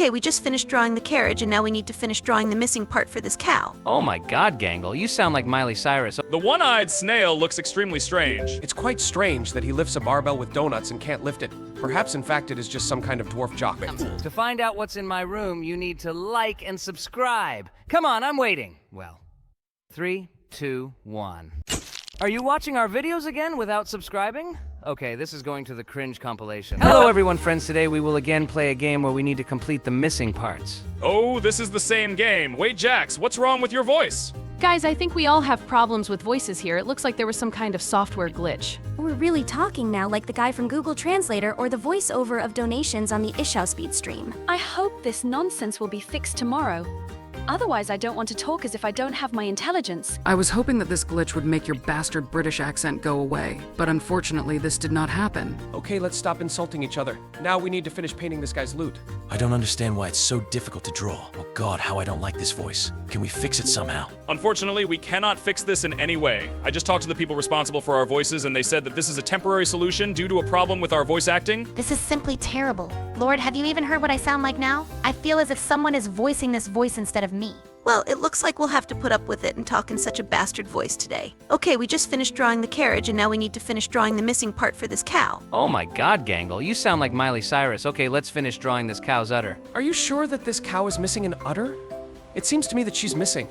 Okay, we just finished drawing the carriage, and now we need to finish drawing the missing part for this cow. Oh my god, Gangle, you sound like Miley Cyrus. The one-eyed snail looks extremely strange. It's quite strange that he lifts a barbell with donuts and can't lift it. Perhaps, in fact, it is just some kind of dwarf jock. To find out what's in my room, you need to like and subscribe. Come on, I'm waiting. Well, 3, 2, 1. Are you watching our videos again without subscribing? Okay, this is going to the cringe compilation. Hello everyone, friends. Today we will again play a game where we need to complete the missing parts. Oh, this is the same game. Wait, Jax, what's wrong with your voice? Guys, I think we all have problems with voices here. It looks like there was some kind of software glitch. We're really talking now like the guy from Google Translator or the voiceover of donations on the Ishao Speed stream. I hope this nonsense will be fixed tomorrow. Otherwise, I don't want to talk as if I don't have my intelligence. I was hoping that this glitch would make your bastard British accent go away, but unfortunately this did not happen. Okay, let's stop insulting each other. Now we need to finish painting this guy's loot. I don't understand why it's so difficult to draw. Oh god, how I don't like this voice. Can we fix it somehow? Unfortunately, we cannot fix this in any way. I just talked to the people responsible for our voices, and they said that this is a temporary solution due to a problem with our voice acting. This is simply terrible. Lord, have you even heard what I sound like now? I feel as if someone is voicing this voice instead of me. Well, it looks like we'll have to put up with it and talk in such a bastard voice today. Okay, we just finished drawing the carriage, and now we need to finish drawing the missing part for this cow. Oh my god, Gangle, you sound like Miley Cyrus. Okay, let's finish drawing this cow's udder. Are you sure that this cow is missing an udder? It seems to me that she's missing.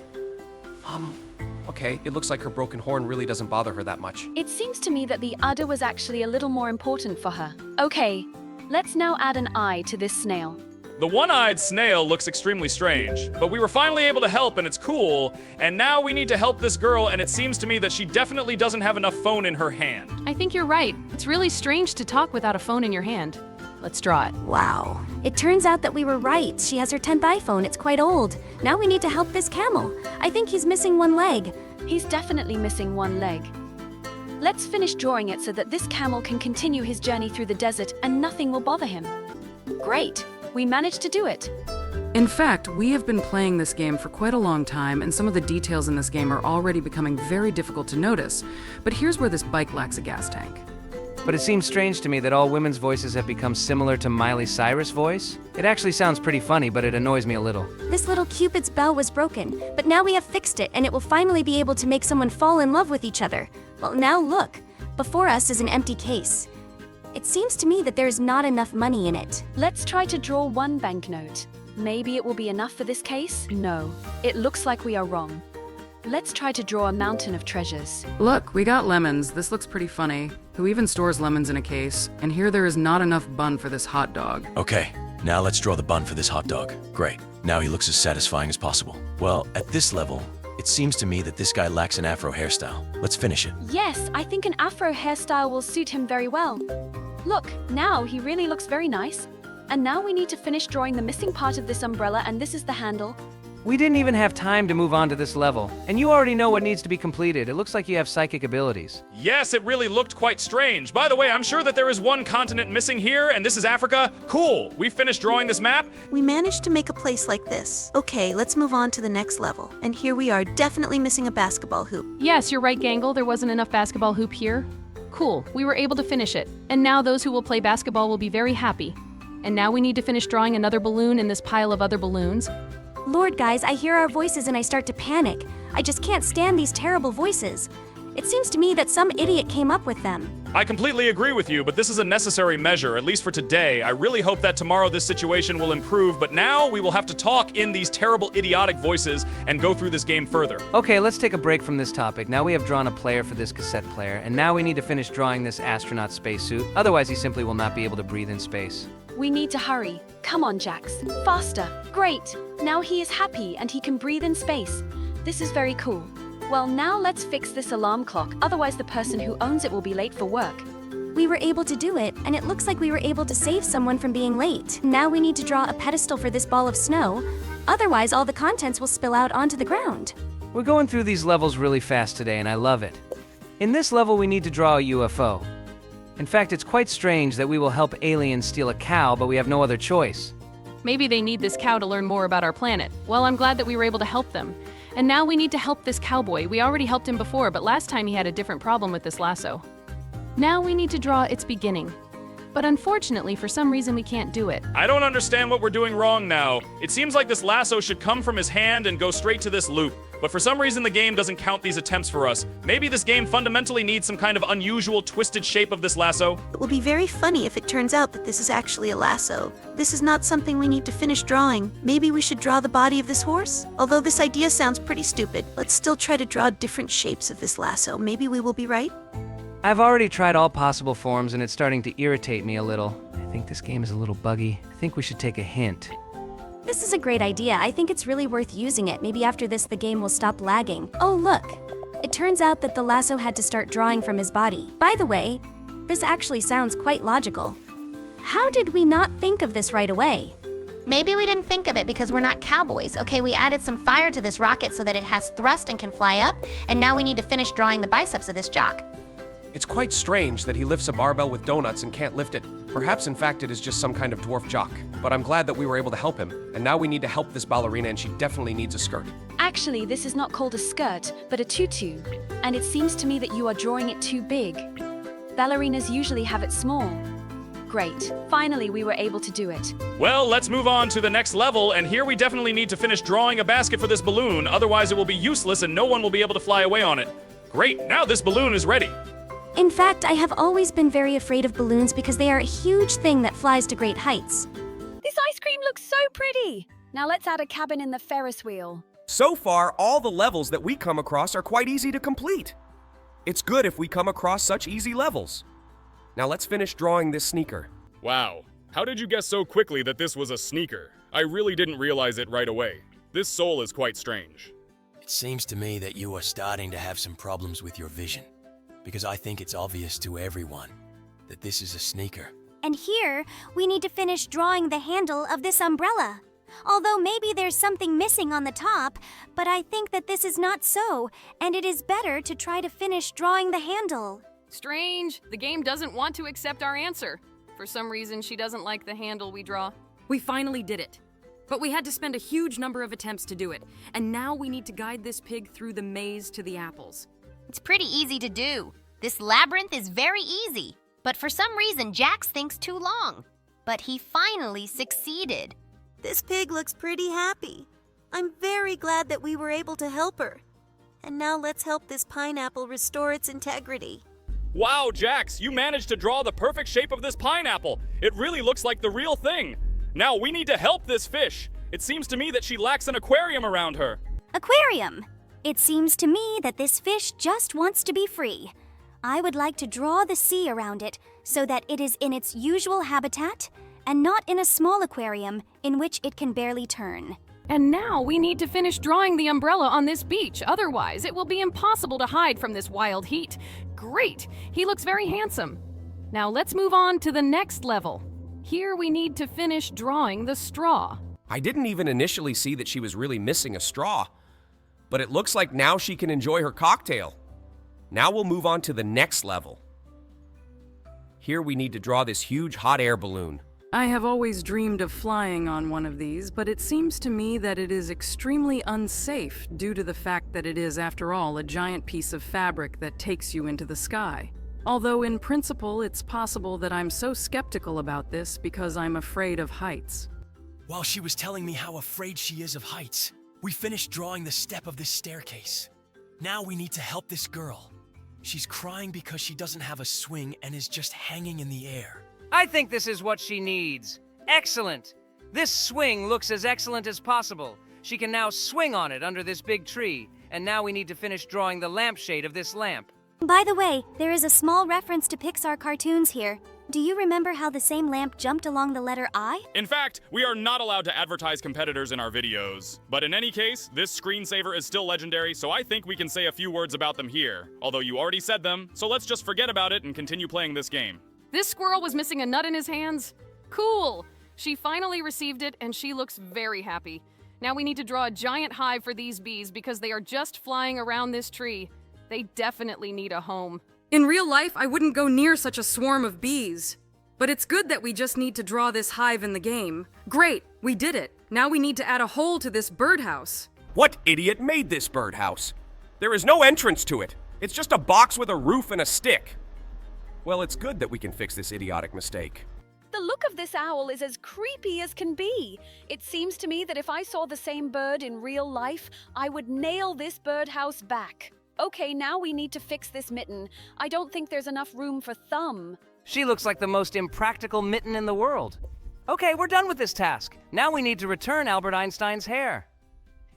Okay, it looks like her broken horn really doesn't bother her that much. It seems to me that the udder was actually a little more important for her. Okay, let's now add an eye to this snail. The one-eyed snail looks extremely strange, but we were finally able to help, and it's cool, and now we need to help this girl, and it seems to me that she definitely doesn't have enough phone in her hand. I think you're right. It's really strange to talk without a phone in your hand. Let's draw it. Wow. It turns out that we were right. She has her 10th iPhone. It's quite old. Now we need to help this camel. I think he's missing one leg. He's definitely missing one leg. Let's finish drawing it so that this camel can continue his journey through the desert and nothing will bother him. Great. We managed to do it. In fact, we have been playing this game for quite a long time, and some of the details in this game are already becoming very difficult to notice. But here's where this bike lacks a gas tank. But it seems strange to me that all women's voices have become similar to Miley Cyrus' voice. It actually sounds pretty funny, but it annoys me a little. This little Cupid's bell was broken, but now we have fixed it, and it will finally be able to make someone fall in love with each other. Well, now look. Before us is an empty case. It seems to me that there is not enough money in it. Let's try to draw one banknote. Maybe it will be enough for this case? No, it looks like we are wrong. Let's try to draw a mountain of treasures. Look, we got lemons. This looks pretty funny. Who even stores lemons in a case? And here there is not enough bun for this hot dog. Okay, now let's draw the bun for this hot dog. Great. Now he looks as satisfying as possible. Well, at this level, it seems to me that this guy lacks an afro hairstyle. Let's finish it. Yes, I think an afro hairstyle will suit him very well. Look, now he really looks very nice. And now we need to finish drawing the missing part of this umbrella, and this is the handle. We didn't even have time to move on to this level, and you already know what needs to be completed. It looks like you have psychic abilities. Yes, it really looked quite strange. By the way, I'm sure that there is one continent missing here, and this is Africa. Cool. We finished drawing this map. We managed to make a place like this. Okay, let's move on to the next level. And here we are, definitely missing a basketball hoop. Yes, you're right, Gangle. There wasn't enough basketball hoop here. Cool, we were able to finish it. And now those who will play basketball will be very happy. And now we need to finish drawing another balloon in this pile of other balloons. Lord, guys, I hear our voices and I start to panic. I just can't stand these terrible voices. It seems to me that some idiot came up with them. I completely agree with you, but this is a necessary measure, at least for today. I really hope that tomorrow this situation will improve, but now we will have to talk in these terrible, idiotic voices and go through this game further. Okay, let's take a break from this topic. Now we have drawn a player for this cassette player, and now we need to finish drawing this astronaut spacesuit. Otherwise, he simply will not be able to breathe in space. We need to hurry. Come on, Jax. Faster. Great. Now he is happy and he can breathe in space. This is very cool. Well, now let's fix this alarm clock, otherwise the person who owns it will be late for work. We were able to do it, and it looks like we were able to save someone from being late. Now we need to draw a pedestal for this ball of snow. Otherwise, all the contents will spill out onto the ground. We're going through these levels really fast today, and I love it. In this level, we need to draw a UFO. In fact, it's quite strange that we will help aliens steal a cow, but we have no other choice. Maybe they need this cow to learn more about our planet. Well, I'm glad that we were able to help them. And now we need to help this cowboy. We already helped him before, but last time he had a different problem with this lasso. Now we need to draw its beginning. But unfortunately, for some reason, we can't do it. I don't understand what we're doing wrong now. It seems like this lasso should come from his hand and go straight to this loop. But for some reason, the game doesn't count these attempts for us. Maybe this game fundamentally needs some kind of unusual, twisted shape of this lasso. It will be very funny if it turns out that this is actually a lasso. This is not something we need to finish drawing. Maybe we should draw the body of this horse? Although this idea sounds pretty stupid, let's still try to draw different shapes of this lasso. Maybe we will be right? I've already tried all possible forms and it's starting to irritate me a little. I think this game is a little buggy. I think we should take a hint. This is a great idea. I think it's really worth using it. Maybe after this, the game will stop lagging. Oh, look. It turns out that the lasso had to start drawing from his body. By the way, this actually sounds quite logical. How did we not think of this right away? Maybe we didn't think of it because we're not cowboys. Okay, we added some fire to this rocket so that it has thrust and can fly up, and now we need to finish drawing the biceps of this jock. It's quite strange that he lifts a barbell with donuts and can't lift it. Perhaps, in fact, it is just some kind of dwarf jock. But I'm glad that we were able to help him, and now we need to help this ballerina, and she definitely needs a skirt. Actually, this is not called a skirt, but a tutu. And it seems to me that you are drawing it too big. Ballerinas usually have it small. Great. Finally, we were able to do it. Well, let's move on to the next level, and here we definitely need to finish drawing a basket for this balloon, otherwise it will be useless and no one will be able to fly away on it. Great, now this balloon is ready. In fact, I have always been very afraid of balloons because they are a huge thing that flies to great heights. This ice cream looks so pretty. Now let's add a cabin in the Ferris wheel. So far, all the levels that we come across are quite easy to complete. It's good if we come across such easy levels. Now let's finish drawing this sneaker. Wow, how did you guess so quickly that this was a sneaker? I really didn't realize it right away. This sole is quite strange. It seems to me that you are starting to have some problems with your vision. Because I think it's obvious to everyone that this is a sneaker. And here, we need to finish drawing the handle of this umbrella. Although maybe there's something missing on the top, but I think that this is not so, and it is better to try to finish drawing the handle. Strange. The game doesn't want to accept our answer. For some reason, she doesn't like the handle we draw. We finally did it. But we had to spend a huge number of attempts to do it, and now we need to guide this pig through the maze to the apples. It's pretty easy to do. This labyrinth is very easy. But for some reason, Jax thinks too long. But he finally succeeded. This pig looks pretty happy. I'm very glad that we were able to help her. And now let's help this pineapple restore its integrity. Wow, Jax, you managed to draw the perfect shape of this pineapple. It really looks like the real thing. Now we need to help this fish. It seems to me that she lacks an aquarium around her. Aquarium! It seems to me that this fish just wants to be free. I would like to draw the sea around it so that it is in its usual habitat and not in a small aquarium in which it can barely turn. And now we need to finish drawing the umbrella on this beach, otherwise it will be impossible to hide from this wild heat. Great! He looks very handsome. Now let's move on to the next level. Here we need to finish drawing the straw. I didn't even initially see that she was really missing a straw, but it looks like now she can enjoy her cocktail. Now we'll move on to the next level. Here we need to draw this huge hot air balloon. I have always dreamed of flying on one of these, but it seems to me that it is extremely unsafe due to the fact that it is, after all, a giant piece of fabric that takes you into the sky. Although in principle, it's possible that I'm so skeptical about this because I'm afraid of heights. While she was telling me how afraid she is of heights, we finished drawing the step of this staircase. Now we need to help this girl. She's crying because she doesn't have a swing and is just hanging in the air. I think this is what she needs. Excellent! This swing looks as excellent as possible. She can now swing on it under this big tree, and now we need to finish drawing the lampshade of this lamp. By the way, there is a small reference to Pixar cartoons here. Do you remember how the same lamp jumped along the letter I? In fact, we are not allowed to advertise competitors in our videos. But in any case, this screensaver is still legendary, so I think we can say a few words about them here. Although you already said them, so let's just forget about it and continue playing this game. This squirrel was missing a nut in his hands? Cool! She finally received it, and she looks very happy. Now we need to draw a giant hive for these bees because they are just flying around this tree. They definitely need a home. In real life, I wouldn't go near such a swarm of bees. But it's good that we just need to draw this hive in the game. Great, we did it. Now we need to add a hole to this birdhouse. What idiot made this birdhouse? There is no entrance to it. It's just a box with a roof and a stick. Well, it's good that we can fix this idiotic mistake. The look of this owl is as creepy as can be. It seems to me that if I saw the same bird in real life, I would nail this birdhouse back. Okay, now we need to fix this mitten. I don't think there's enough room for Thumb. She looks like the most impractical mitten in the world. Okay, we're done with this task. Now we need to return Albert Einstein's hair.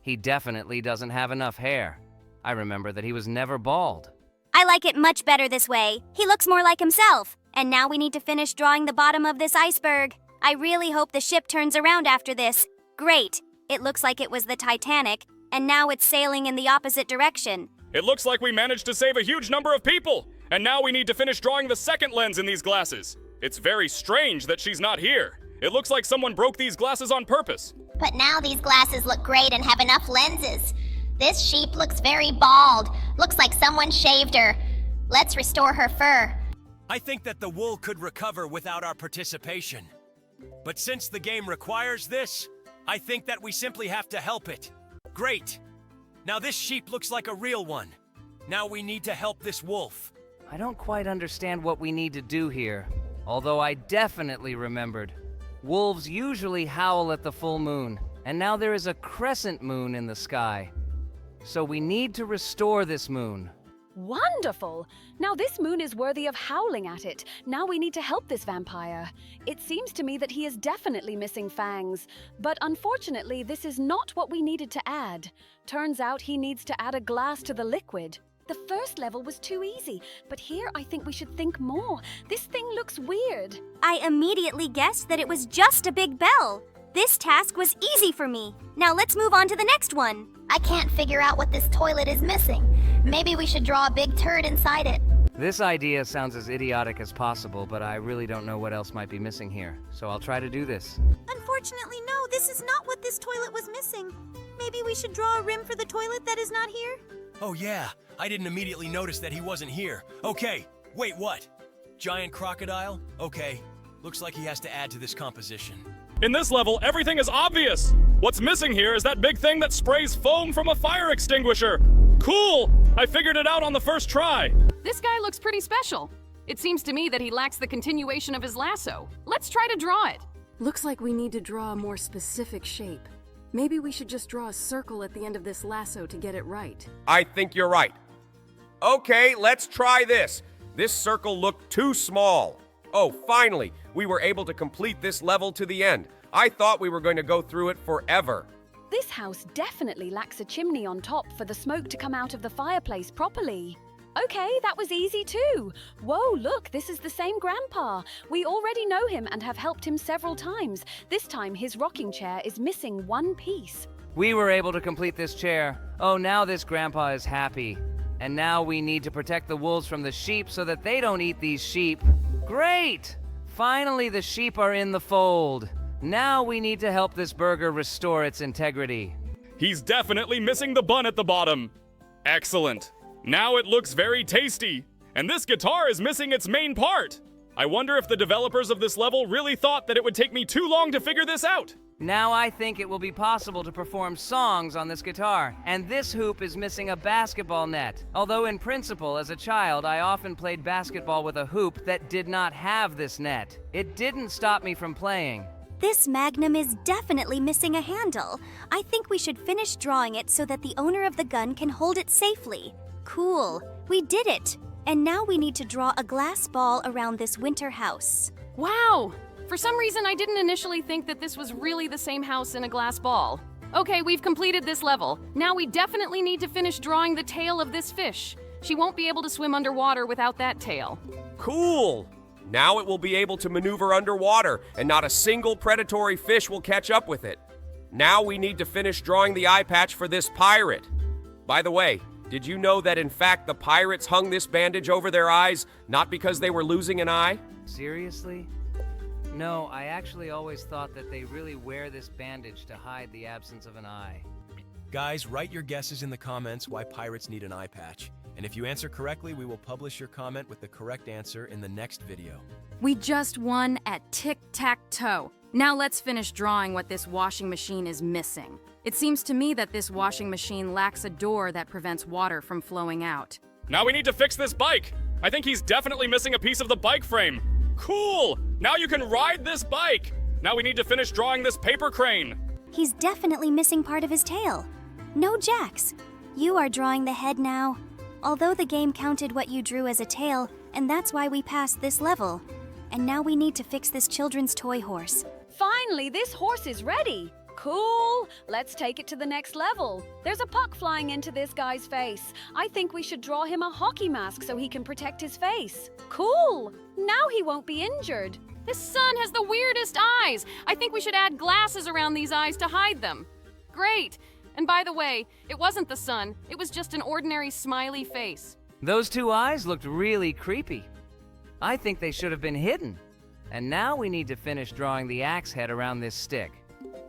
He definitely doesn't have enough hair. I remember that he was never bald. I like it much better this way. He looks more like himself. And now we need to finish drawing the bottom of this iceberg. I really hope the ship turns around after this. Great. It looks like it was the Titanic, and now it's sailing in the opposite direction. It looks like we managed to save a huge number of people. And now we need to finish drawing the second lens in these glasses. It's very strange that she's not here. It looks like someone broke these glasses on purpose. But now these glasses look great and have enough lenses. This sheep looks very bald. Looks like someone shaved her. Let's restore her fur. I think that the wool could recover without our participation. But since the game requires this, I think that we simply have to help it. Great. Now this sheep looks like a real one. Now we need to help this wolf. I don't quite understand what we need to do here, although I definitely remembered. Wolves usually howl at the full moon, and now there is a crescent moon in the sky. So we need to restore this moon. Wonderful! Now this moon is worthy of howling at it. Now we need to help this vampire. It seems to me that he is definitely missing fangs. But unfortunately, this is not what we needed to add. Turns out he needs to add a glass to the liquid. The first level was too easy, but here I think we should think more. This thing looks weird. I immediately guessed that it was just a big bell. This task was easy for me. Now let's move on to the next one. I can't figure out what this toilet is missing. Maybe we should draw a big turd inside it. This idea sounds as idiotic as possible, but I really don't know what else might be missing here, so I'll try to do this. Unfortunately, no, this is not what this toilet was missing. Maybe we should draw a rim for the toilet that is not here? Oh yeah, I didn't immediately notice that he wasn't here. Okay, wait, what? Giant crocodile? Okay, looks like he has to add to this composition. In this level, everything is obvious. What's missing here is that big thing that sprays foam from a fire extinguisher. Cool! I figured it out on the first try. This guy looks pretty special. It seems to me that he lacks the continuation of his lasso. Let's try to draw it. Looks like we need to draw a more specific shape. Maybe we should just draw a circle at the end of this lasso to get it right. I think you're right. Okay, let's try this. This circle looked too small. Oh, finally, we were able to complete this level to the end. I thought we were going to go through it forever. This house definitely lacks a chimney on top for the smoke to come out of the fireplace properly. Okay, that was easy too. Whoa, look, this is the same grandpa. We already know him and have helped him several times. This time his rocking chair is missing one piece. We were able to complete this chair. Oh, now this grandpa is happy. And now we need to protect the wolves from the sheep so that they don't eat these sheep. Great! Finally, the sheep are in the fold. Now we need to help this burger restore its integrity. He's definitely missing the bun at the bottom. Excellent. Now it looks very tasty. And this guitar is missing its main part. I wonder if the developers of this level really thought that it would take me too long to figure this out. Now I think it will be possible to perform songs on this guitar, and this hoop is missing a basketball net. Although in principle, as a child, I often played basketball with a hoop that did not have this net. It didn't stop me from playing. This magnum is definitely missing a handle. I think we should finish drawing it so that the owner of the gun can hold it safely. Cool. We did it. And now we need to draw a glass ball around this winter house. Wow! For some reason, I didn't initially think that this was really the same house in a glass ball. Okay, we've completed this level. Now we definitely need to finish drawing the tail of this fish. She won't be able to swim underwater without that tail. Cool! Now it will be able to maneuver underwater, and not a single predatory fish will catch up with it. Now we need to finish drawing the eye patch for this pirate. By the way, did you know that in fact the pirates hung this bandage over their eyes, not because they were losing an eye? Seriously? No, I actually always thought that they really wear this bandage to hide the absence of an eye. Guys, write your guesses in the comments why pirates need an eye patch. And if you answer correctly, we will publish your comment with the correct answer in the next video. We just won at tic-tac-toe. Now let's finish drawing what this washing machine is missing. It seems to me that this washing machine lacks a door that prevents water from flowing out. Now we need to fix this bike. I think he's definitely missing a piece of the bike frame. Cool! Now you can ride this bike! Now we need to finish drawing this paper crane. He's definitely missing part of his tail. No, Jax. You are drawing the head now. Although the game counted what you drew as a tail, and that's why we passed this level. And now we need to fix this children's toy horse. Finally, this horse is ready. Cool. Let's take it to the next level. There's a puck flying into this guy's face. I think we should draw him a hockey mask so he can protect his face. Cool. Now he won't be injured. This sun has the weirdest eyes. I think we should add glasses around these eyes to hide them. Great. And by the way, it wasn't the sun. It was just an ordinary smiley face. Those two eyes looked really creepy. I think they should have been hidden. And now we need to finish drawing the axe head around this stick.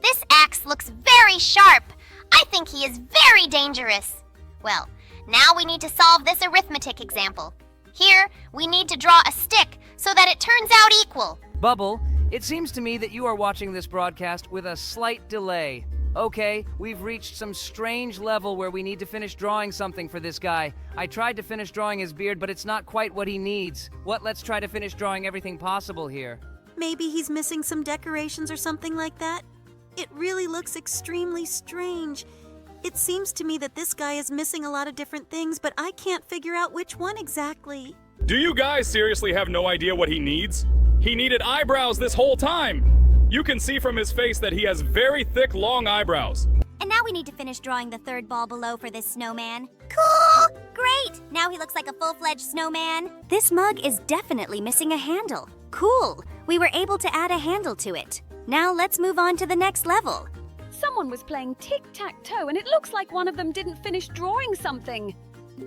This axe looks very sharp. I think he is very dangerous. Well, now we need to solve this arithmetic example. Here, we need to draw a stick so that it turns out equal. Bubble, it seems to me that you are watching this broadcast with a slight delay. Okay, we've reached some strange level where we need to finish drawing something for this guy. I tried to finish drawing his beard, but it's not quite what he needs. Let's try to finish drawing everything possible here. Maybe he's missing some decorations or something like that? It really looks extremely strange. It seems to me that this guy is missing a lot of different things, but I can't figure out which one exactly. Do you guys seriously have no idea what he needs? He needed eyebrows this whole time. You can see from his face that he has very thick, long eyebrows. And now we need to finish drawing the third ball below for this snowman. Cool! Great! Now he looks like a full-fledged snowman. This mug is definitely missing a handle. Cool! We were able to add a handle to it. Now let's move on to the next level. Someone was playing tic-tac-toe and it looks like one of them didn't finish drawing something.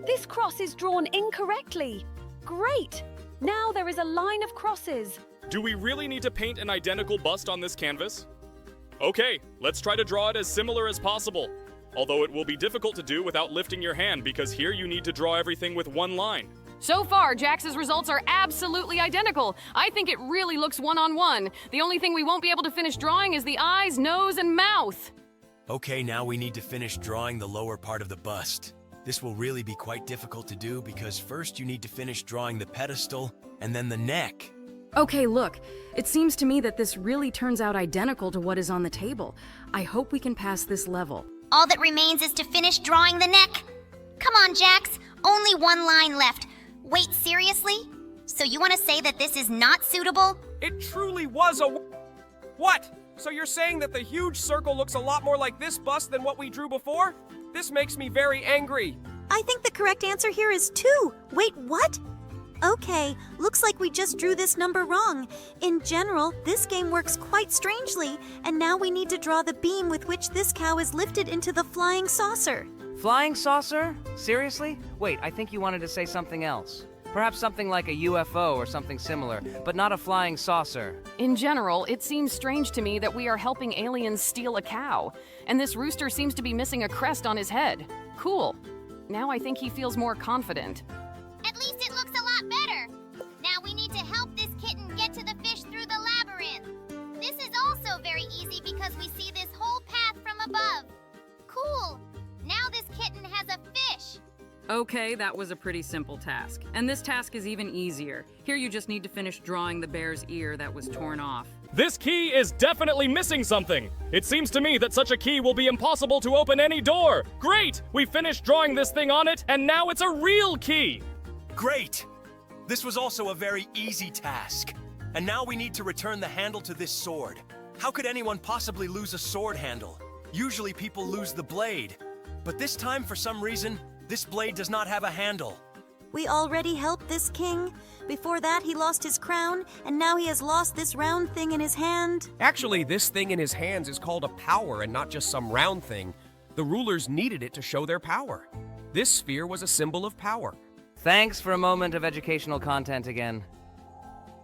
This cross is drawn incorrectly. Great! Now there is a line of crosses. Do we really need to paint an identical bust on this canvas? Okay, let's try to draw it as similar as possible. Although it will be difficult to do without lifting your hand because here you need to draw everything with one line. So far, Jax's results are absolutely identical. I think it really looks one-on-one. The only thing we won't be able to finish drawing is the eyes, nose, and mouth. Okay, now we need to finish drawing the lower part of the bust. This will really be quite difficult to do because first you need to finish drawing the pedestal and then the neck. Okay, look. It seems to me that this really turns out identical to what is on the table. I hope we can pass this level. All that remains is to finish drawing the neck. Come on, Jax. Only one line left. Wait, seriously? So you want to say that this is not suitable? It truly was a... What? So you're saying that the huge circle looks a lot more like this bust than what we drew before? This makes me very angry. I think the correct answer here is 2. Wait, what? Okay, looks like we just drew this number wrong. In general, this game works quite strangely, and now we need to draw the beam with which this cow is lifted into the flying saucer. Flying saucer? Seriously? Wait, I think you wanted to say something else. Perhaps something like a UFO or something similar, but not a flying saucer. In general, it seems strange to me that we are helping aliens steal a cow, and this rooster seems to be missing a crest on his head. Cool. Now I think he feels more confident. At least it looks a lot better. Now we need to help this kitten get to the fish through the labyrinth. This is also very easy because we see this whole path from above. Cool. Now this kitten has a fish. Okay, that was a pretty simple task. And this task is even easier. Here you just need to finish drawing the bear's ear that was torn off. This key is definitely missing something. It seems to me that such a key will be impossible to open any door. Great! We finished drawing this thing on it, and now it's a real key. Great! This was also a very easy task. And now we need to return the handle to this sword. How could anyone possibly lose a sword handle? Usually people lose the blade. But this time, for some reason, this blade does not have a handle. We already helped this king. Before that, he lost his crown, and now he has lost this round thing in his hand. Actually, this thing in his hands is called a power and not just some round thing. The rulers needed it to show their power. This sphere was a symbol of power. Thanks for a moment of educational content again.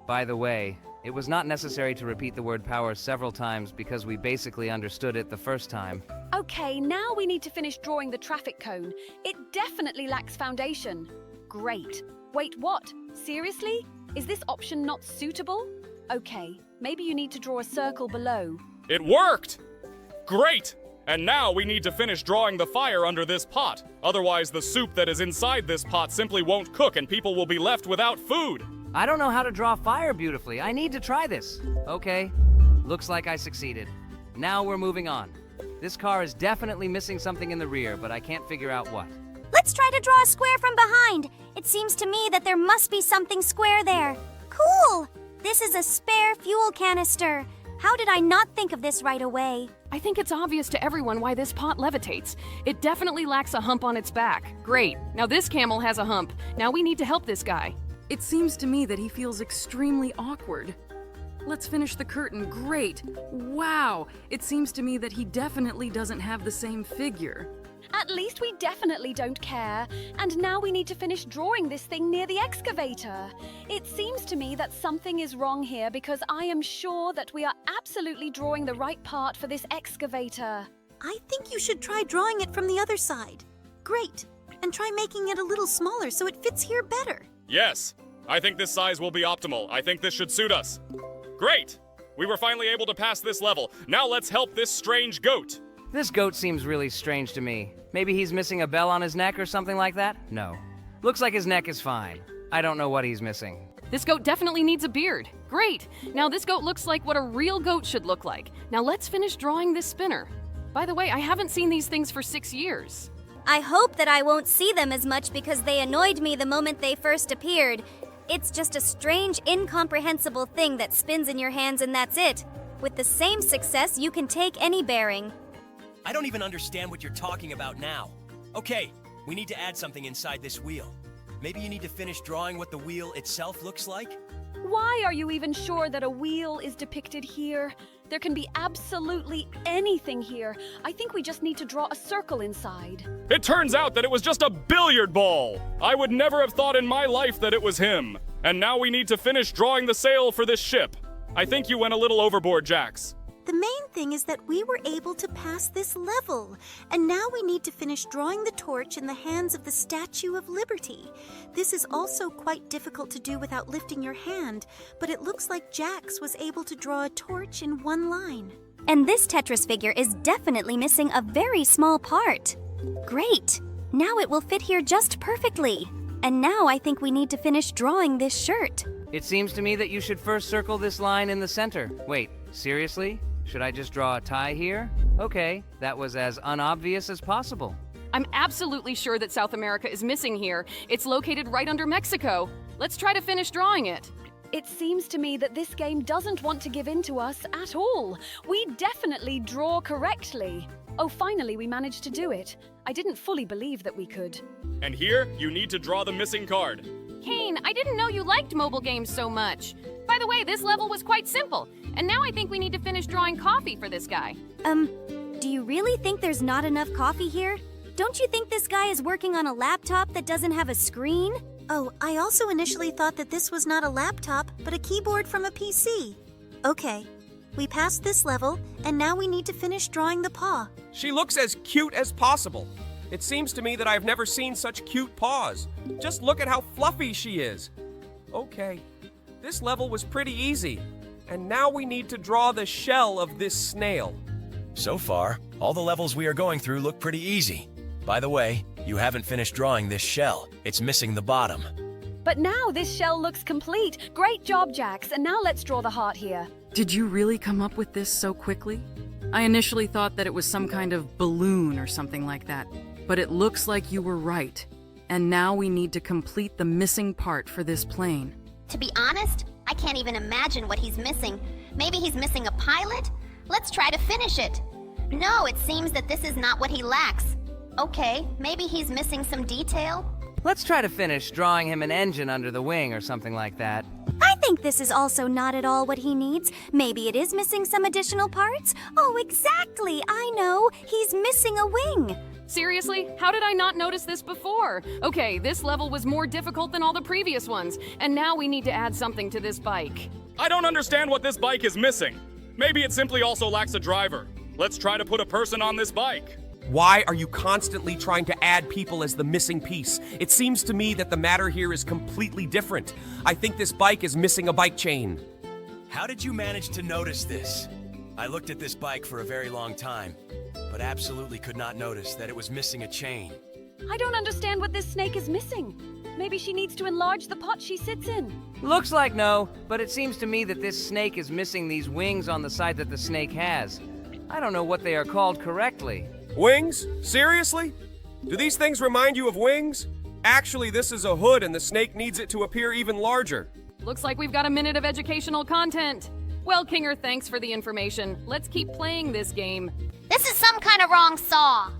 By the way, it was not necessary to repeat the word power several times because we basically understood it the first time. Okay, now we need to finish drawing the traffic cone. It definitely lacks foundation. Great. Wait, what? Seriously? Is this option not suitable? Okay, maybe you need to draw a circle below. It worked! Great! And now we need to finish drawing the fire under this pot. Otherwise, the soup that is inside this pot simply won't cook and people will be left without food. I don't know how to draw fire beautifully. I need to try this. Okay, looks like I succeeded. Now we're moving on. This car is definitely missing something in the rear, but I can't figure out what. Let's try to draw a square from behind. It seems to me that there must be something square there. Cool! This is a spare fuel canister. How did I not think of this right away? I think it's obvious to everyone why this pot levitates. It definitely lacks a hump on its back. Great. Now this camel has a hump. Now we need to help this guy. It seems to me that he feels extremely awkward. Let's finish the curtain. Great. Wow. It seems to me that he definitely doesn't have the same figure. At least we definitely don't care. And now we need to finish drawing this thing near the excavator. It seems to me that something is wrong here because I am sure that we are absolutely drawing the right part for this excavator. I think you should try drawing it from the other side. Great. And try making it a little smaller so it fits here better. Yes, I think this size will be optimal. I think this should suit us. Great! We were finally able to pass this level. Now let's help this strange goat. This goat seems really strange to me. Maybe he's missing a bell on his neck or something like that? No. Looks like his neck is fine. I don't know what he's missing. This goat definitely needs a beard. Great. Now this goat looks like what a real goat should look like. Now let's finish drawing this spinner. By the way, I haven't seen these things for 6 years. I hope that I won't see them as much because they annoyed me the moment they first appeared. It's just a strange, incomprehensible thing that spins in your hands and that's it. With the same success, you can take any bearing. I don't even understand what you're talking about now. Okay, we need to add something inside this wheel. Maybe you need to finish drawing what the wheel itself looks like? Why are you even sure that a wheel is depicted here? There can be absolutely anything here. I think we just need to draw a circle inside. It turns out that it was just a billiard ball. I would never have thought in my life that it was him. And now we need to finish drawing the sail for this ship. I think you went a little overboard, Jax. The main thing is that we were able to pass this level, and now we need to finish drawing the torch in the hands of the Statue of Liberty. This is also quite difficult to do without lifting your hand, but it looks like Jax was able to draw a torch in one line. And this Tetris figure is definitely missing a very small part. Great! Now it will fit here just perfectly. And now I think we need to finish drawing this shirt. It seems to me that you should first circle this line in the center. Wait, seriously? Should I just draw a tie here? Okay, that was as unobvious as possible. I'm absolutely sure that South America is missing here. It's located right under Mexico. Let's try to finish drawing it. It seems to me that this game doesn't want to give in to us at all. We definitely draw correctly. Oh, finally we managed to do it. I didn't fully believe that we could. And here, you need to draw the missing card. Kane, I didn't know you liked mobile games so much. By the way, this level was quite simple. And now I think we need to finish drawing coffee for this guy. Do you really think there's not enough coffee here? Don't you think this guy is working on a laptop that doesn't have a screen? Oh, I also initially thought that this was not a laptop, but a keyboard from a PC. Okay, we passed this level, and now we need to finish drawing the paw. She looks as cute as possible. It seems to me that I've never seen such cute paws. Just look at how fluffy she is. Okay, this level was pretty easy. And now we need to draw the shell of this snail. So far, all the levels we are going through look pretty easy. By the way, you haven't finished drawing this shell. It's missing the bottom. But now this shell looks complete. Great job, Jax. And now let's draw the heart here. Did you really come up with this so quickly? I initially thought that it was some kind of balloon or something like that, but it looks like you were right. And now we need to complete the missing part for this plane. To be honest, I can't even imagine what he's missing. Maybe he's missing a pilot? Let's try to finish it. No, it seems that this is not what he lacks. Okay, maybe he's missing some detail? Let's try to finish drawing him an engine under the wing or something like that. I think this is also not at all what he needs. Maybe it is missing some additional parts. Oh, exactly, I know. He's missing a wing. Seriously? How did I not notice this before? Okay, this level was more difficult than all the previous ones, and now we need to add something to this bike. I don't understand what this bike is missing. Maybe it simply also lacks a driver. Let's try to put a person on this bike. Why are you constantly trying to add people as the missing piece? It seems to me that the matter here is completely different. I think this bike is missing a bike chain. How did you manage to notice this? I looked at this bike for a very long time, but absolutely could not notice that it was missing a chain. I don't understand what this snake is missing. Maybe she needs to enlarge the pot she sits in. Looks like no, but it seems to me that this snake is missing these wings on the side that the snake has. I don't know what they are called correctly. Wings? Seriously? Do these things remind you of wings? Actually, this is a hood and the snake needs it to appear even larger. Looks like we've got a minute of educational content. Well, Kinger, thanks for the information. Let's keep playing this game. This is some kind of wrong saw.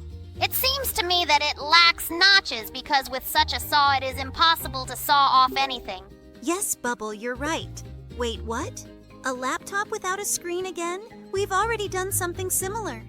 It seems to me that it lacks notches because with such a saw it is impossible to saw off anything. Yes, Bubble, you're right. Wait, what? A laptop without a screen again? We've already done something similar.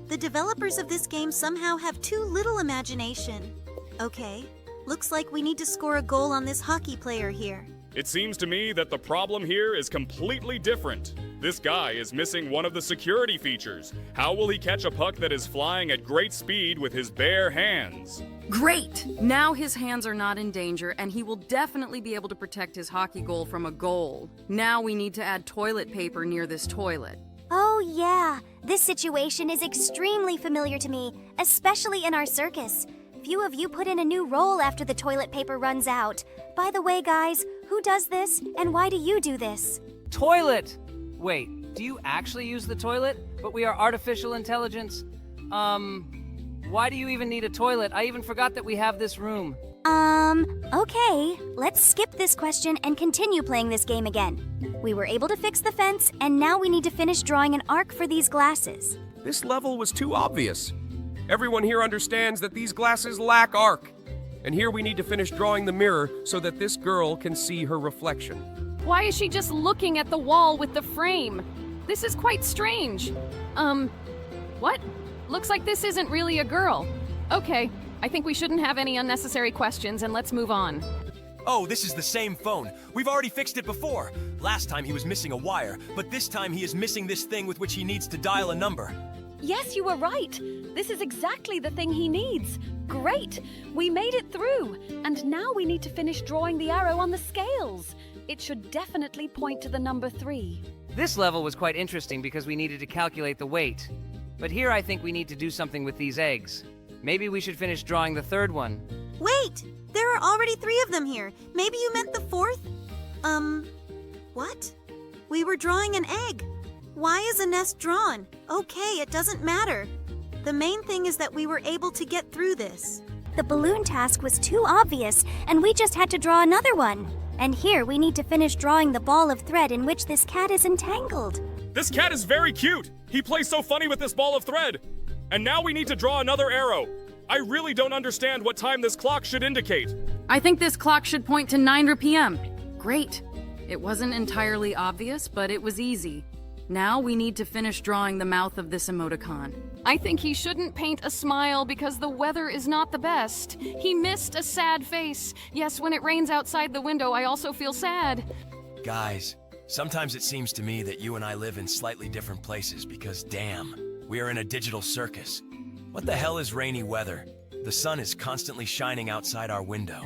The developers of this game somehow have too little imagination. Okay, looks like we need to score a goal on this hockey player here. It seems to me that the problem here is completely different. This guy is missing one of the security features. How will he catch a puck that is flying at great speed with his bare hands? Great! Now his hands are not in danger, and he will definitely be able to protect his hockey goal from a goal. Now we need to add toilet paper near this toilet. Oh, yeah. This situation is extremely familiar to me, especially in our circus. Few of you put in a new roll after the toilet paper runs out. By the way, guys, who does this, and why do you do this? Toilet! Wait, do you actually use the toilet? But we are artificial intelligence? Why do you even need a toilet? I even forgot that we have this room. Okay. Let's skip this question and continue playing this game again. We were able to fix the fence, and now we need to finish drawing an arc for these glasses. This level was too obvious. Everyone here understands that these glasses lack arc. And here we need to finish drawing the mirror so that this girl can see her reflection. Why is she just looking at the wall with the frame? This is quite strange. What? Looks like this isn't really a girl. Okay, I think we shouldn't have any unnecessary questions and let's move on. Oh, this is the same phone. We've already fixed it before. Last time he was missing a wire, but this time he is missing this thing with which he needs to dial a number. Yes, you were right. This is exactly the thing he needs. Great! We made it through. And now we need to finish drawing the arrow on the scales. It should definitely point to the number 3. This level was quite interesting because we needed to calculate the weight. But here I think we need to do something with these eggs. Maybe we should finish drawing the third one. Wait! There are already 3 of them here. Maybe you meant the 4th? What? We were drawing an egg. Why is a nest drawn? Okay, it doesn't matter. The main thing is that we were able to get through this. The balloon task was too obvious, and we just had to draw another one. And here we need to finish drawing the ball of thread in which this cat is entangled. This cat is very cute. He plays so funny with this ball of thread. And now we need to draw another arrow. I really don't understand what time this clock should indicate. I think this clock should point to 9 p.m. Great. It wasn't entirely obvious, but it was easy. Now we need to finish drawing the mouth of this emoticon. I think he shouldn't paint a smile because the weather is not the best. He missed a sad face. Yes, when it rains outside the window, I also feel sad. Guys, sometimes it seems to me that you and I live in slightly different places because, damn, we are in a digital circus. What the hell is rainy weather? The sun is constantly shining outside our window.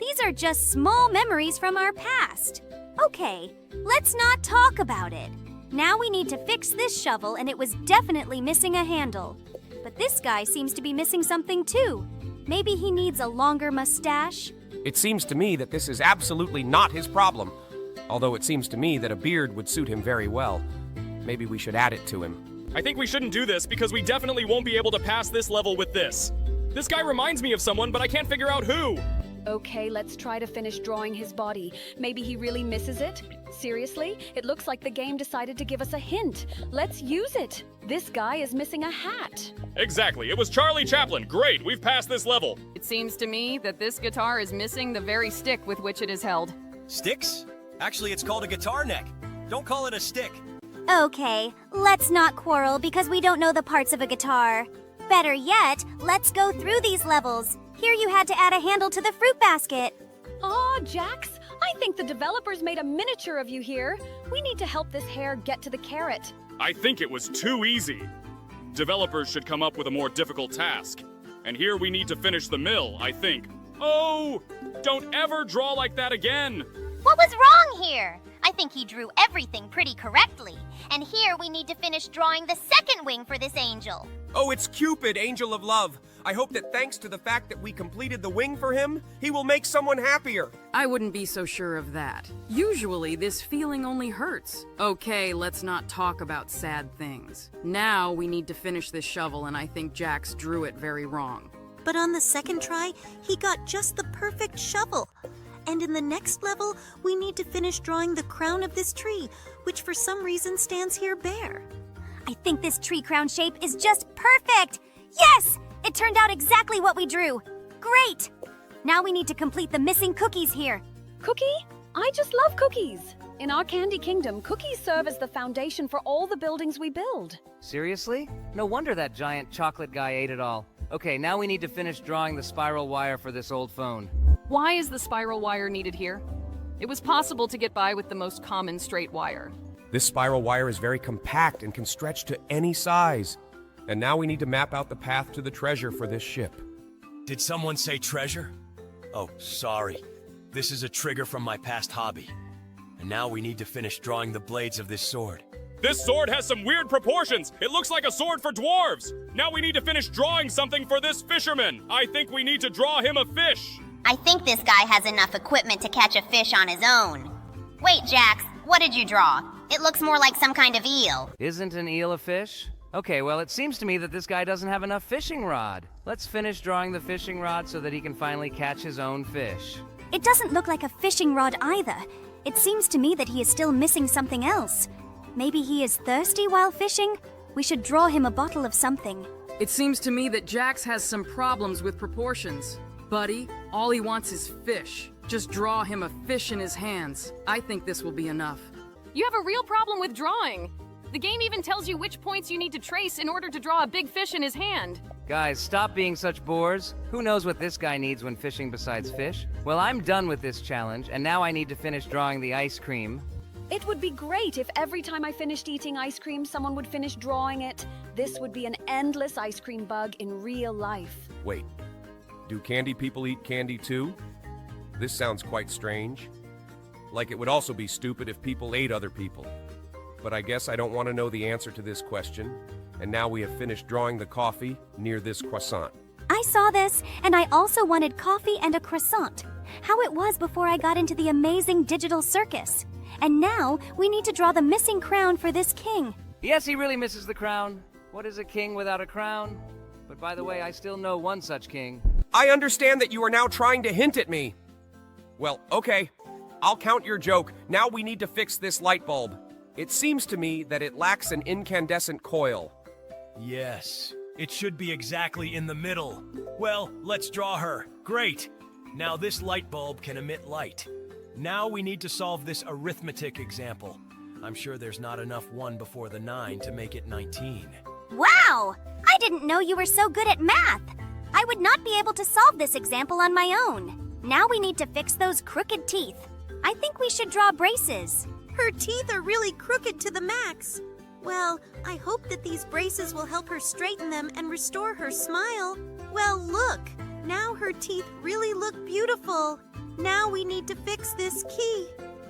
These are just small memories from our past. Okay, let's not talk about it. Now we need to fix this shovel, and it was definitely missing a handle. But this guy seems to be missing something too. Maybe he needs a longer mustache? It seems to me that this is absolutely not his problem. Although it seems to me that a beard would suit him very well. Maybe we should add it to him. I think we shouldn't do this because we definitely won't be able to pass this level with this. This guy reminds me of someone, but I can't figure out who. Okay, let's try to finish drawing his body. Maybe he really misses it? Seriously? It looks like the game decided to give us a hint. Let's use it. This guy is missing a hat. Exactly. It was Charlie Chaplin. Great, we've passed this level. It seems to me that this guitar is missing the very stick with which it is held. Sticks? Actually, it's called a guitar neck. Don't call it a stick. Okay, let's not quarrel because we don't know the parts of a guitar. Better yet, let's go through these levels. Here you had to add a handle to the fruit basket. Aw, Jax, I think the developers made a miniature of you here. We need to help this hare get to the carrot. I think it was too easy. Developers should come up with a more difficult task. And here we need to finish the mill, I think. Oh! Don't ever draw like that again! What was wrong here? I think he drew everything pretty correctly. And here we need to finish drawing the second wing for this angel. Oh, it's Cupid, angel of love. I hope that thanks to the fact that we completed the wing for him, he will make someone happier. I wouldn't be so sure of that. Usually, this feeling only hurts. Okay, let's not talk about sad things. Now we need to finish this shovel, and I think Jax drew it very wrong. But on the second try, he got just the perfect shovel. And in the next level, we need to finish drawing the crown of this tree, which for some reason stands here bare. I think this tree crown shape is just perfect! Yes! It turned out exactly what we drew. Great! Now we need to complete the missing cookies here. Cookie? I just love cookies. In our Candy Kingdom, cookies serve as the foundation for all the buildings we build. Seriously? No wonder that giant chocolate guy ate it all. Okay, now we need to finish drawing the spiral wire for this old phone. Why is the spiral wire needed here? It was possible to get by with the most common straight wire. This spiral wire is very compact and can stretch to any size. And now we need to map out the path to the treasure for this ship. Did someone say treasure? Oh, sorry. This is a trigger from my past hobby. And now we need to finish drawing the blades of this sword. This sword has some weird proportions. It looks like a sword for dwarves. Now we need to finish drawing something for this fisherman. I think we need to draw him a fish. I think this guy has enough equipment to catch a fish on his own. Wait, Jax, what did you draw? It looks more like some kind of eel. Isn't an eel a fish? Okay, well, it seems to me that this guy doesn't have enough fishing rod. Let's finish drawing the fishing rod so that he can finally catch his own fish. It doesn't look like a fishing rod either. It seems to me that he is still missing something else. Maybe he is thirsty while fishing? We should draw him a bottle of something. It seems to me that Jax has some problems with proportions. Buddy, all he wants is fish. Just draw him a fish in his hands. I think this will be enough. You have a real problem with drawing. The game even tells you which points you need to trace in order to draw a big fish in his hand. Guys, stop being such bores. Who knows what this guy needs when fishing besides fish? Well, I'm done with this challenge, and now I need to finish drawing the ice cream. It would be great if every time I finished eating ice cream, someone would finish drawing it. This would be an endless ice cream bug in real life. Wait, do candy people eat candy too? This sounds quite strange. Like it would also be stupid if people ate other people. But I guess I don't want to know the answer to this question. And now we have finished drawing the coffee near this croissant. I saw this, and I also wanted coffee and a croissant. How it was before I got into the amazing digital circus. And now we need to draw the missing crown for this king. Yes, he really misses the crown. What is a king without a crown? But by the way, I still know one such king. I understand that you are now trying to hint at me. Well, okay. I'll count your joke. Now we need to fix this light bulb. It seems to me that it lacks an incandescent coil. Yes, it should be exactly in the middle. Well, let's draw her. Great. Now this light bulb can emit light. Now we need to solve this arithmetic example. I'm sure there's not enough 1 before the 9 to make it 19. Wow! I didn't know you were so good at math. I would not be able to solve this example on my own. Now we need to fix those crooked teeth. I think we should draw braces. Her teeth are really crooked to the max. Well, I hope that these braces will help her straighten them and restore her smile. Well, look, now her teeth really look beautiful. Now we need to fix this key.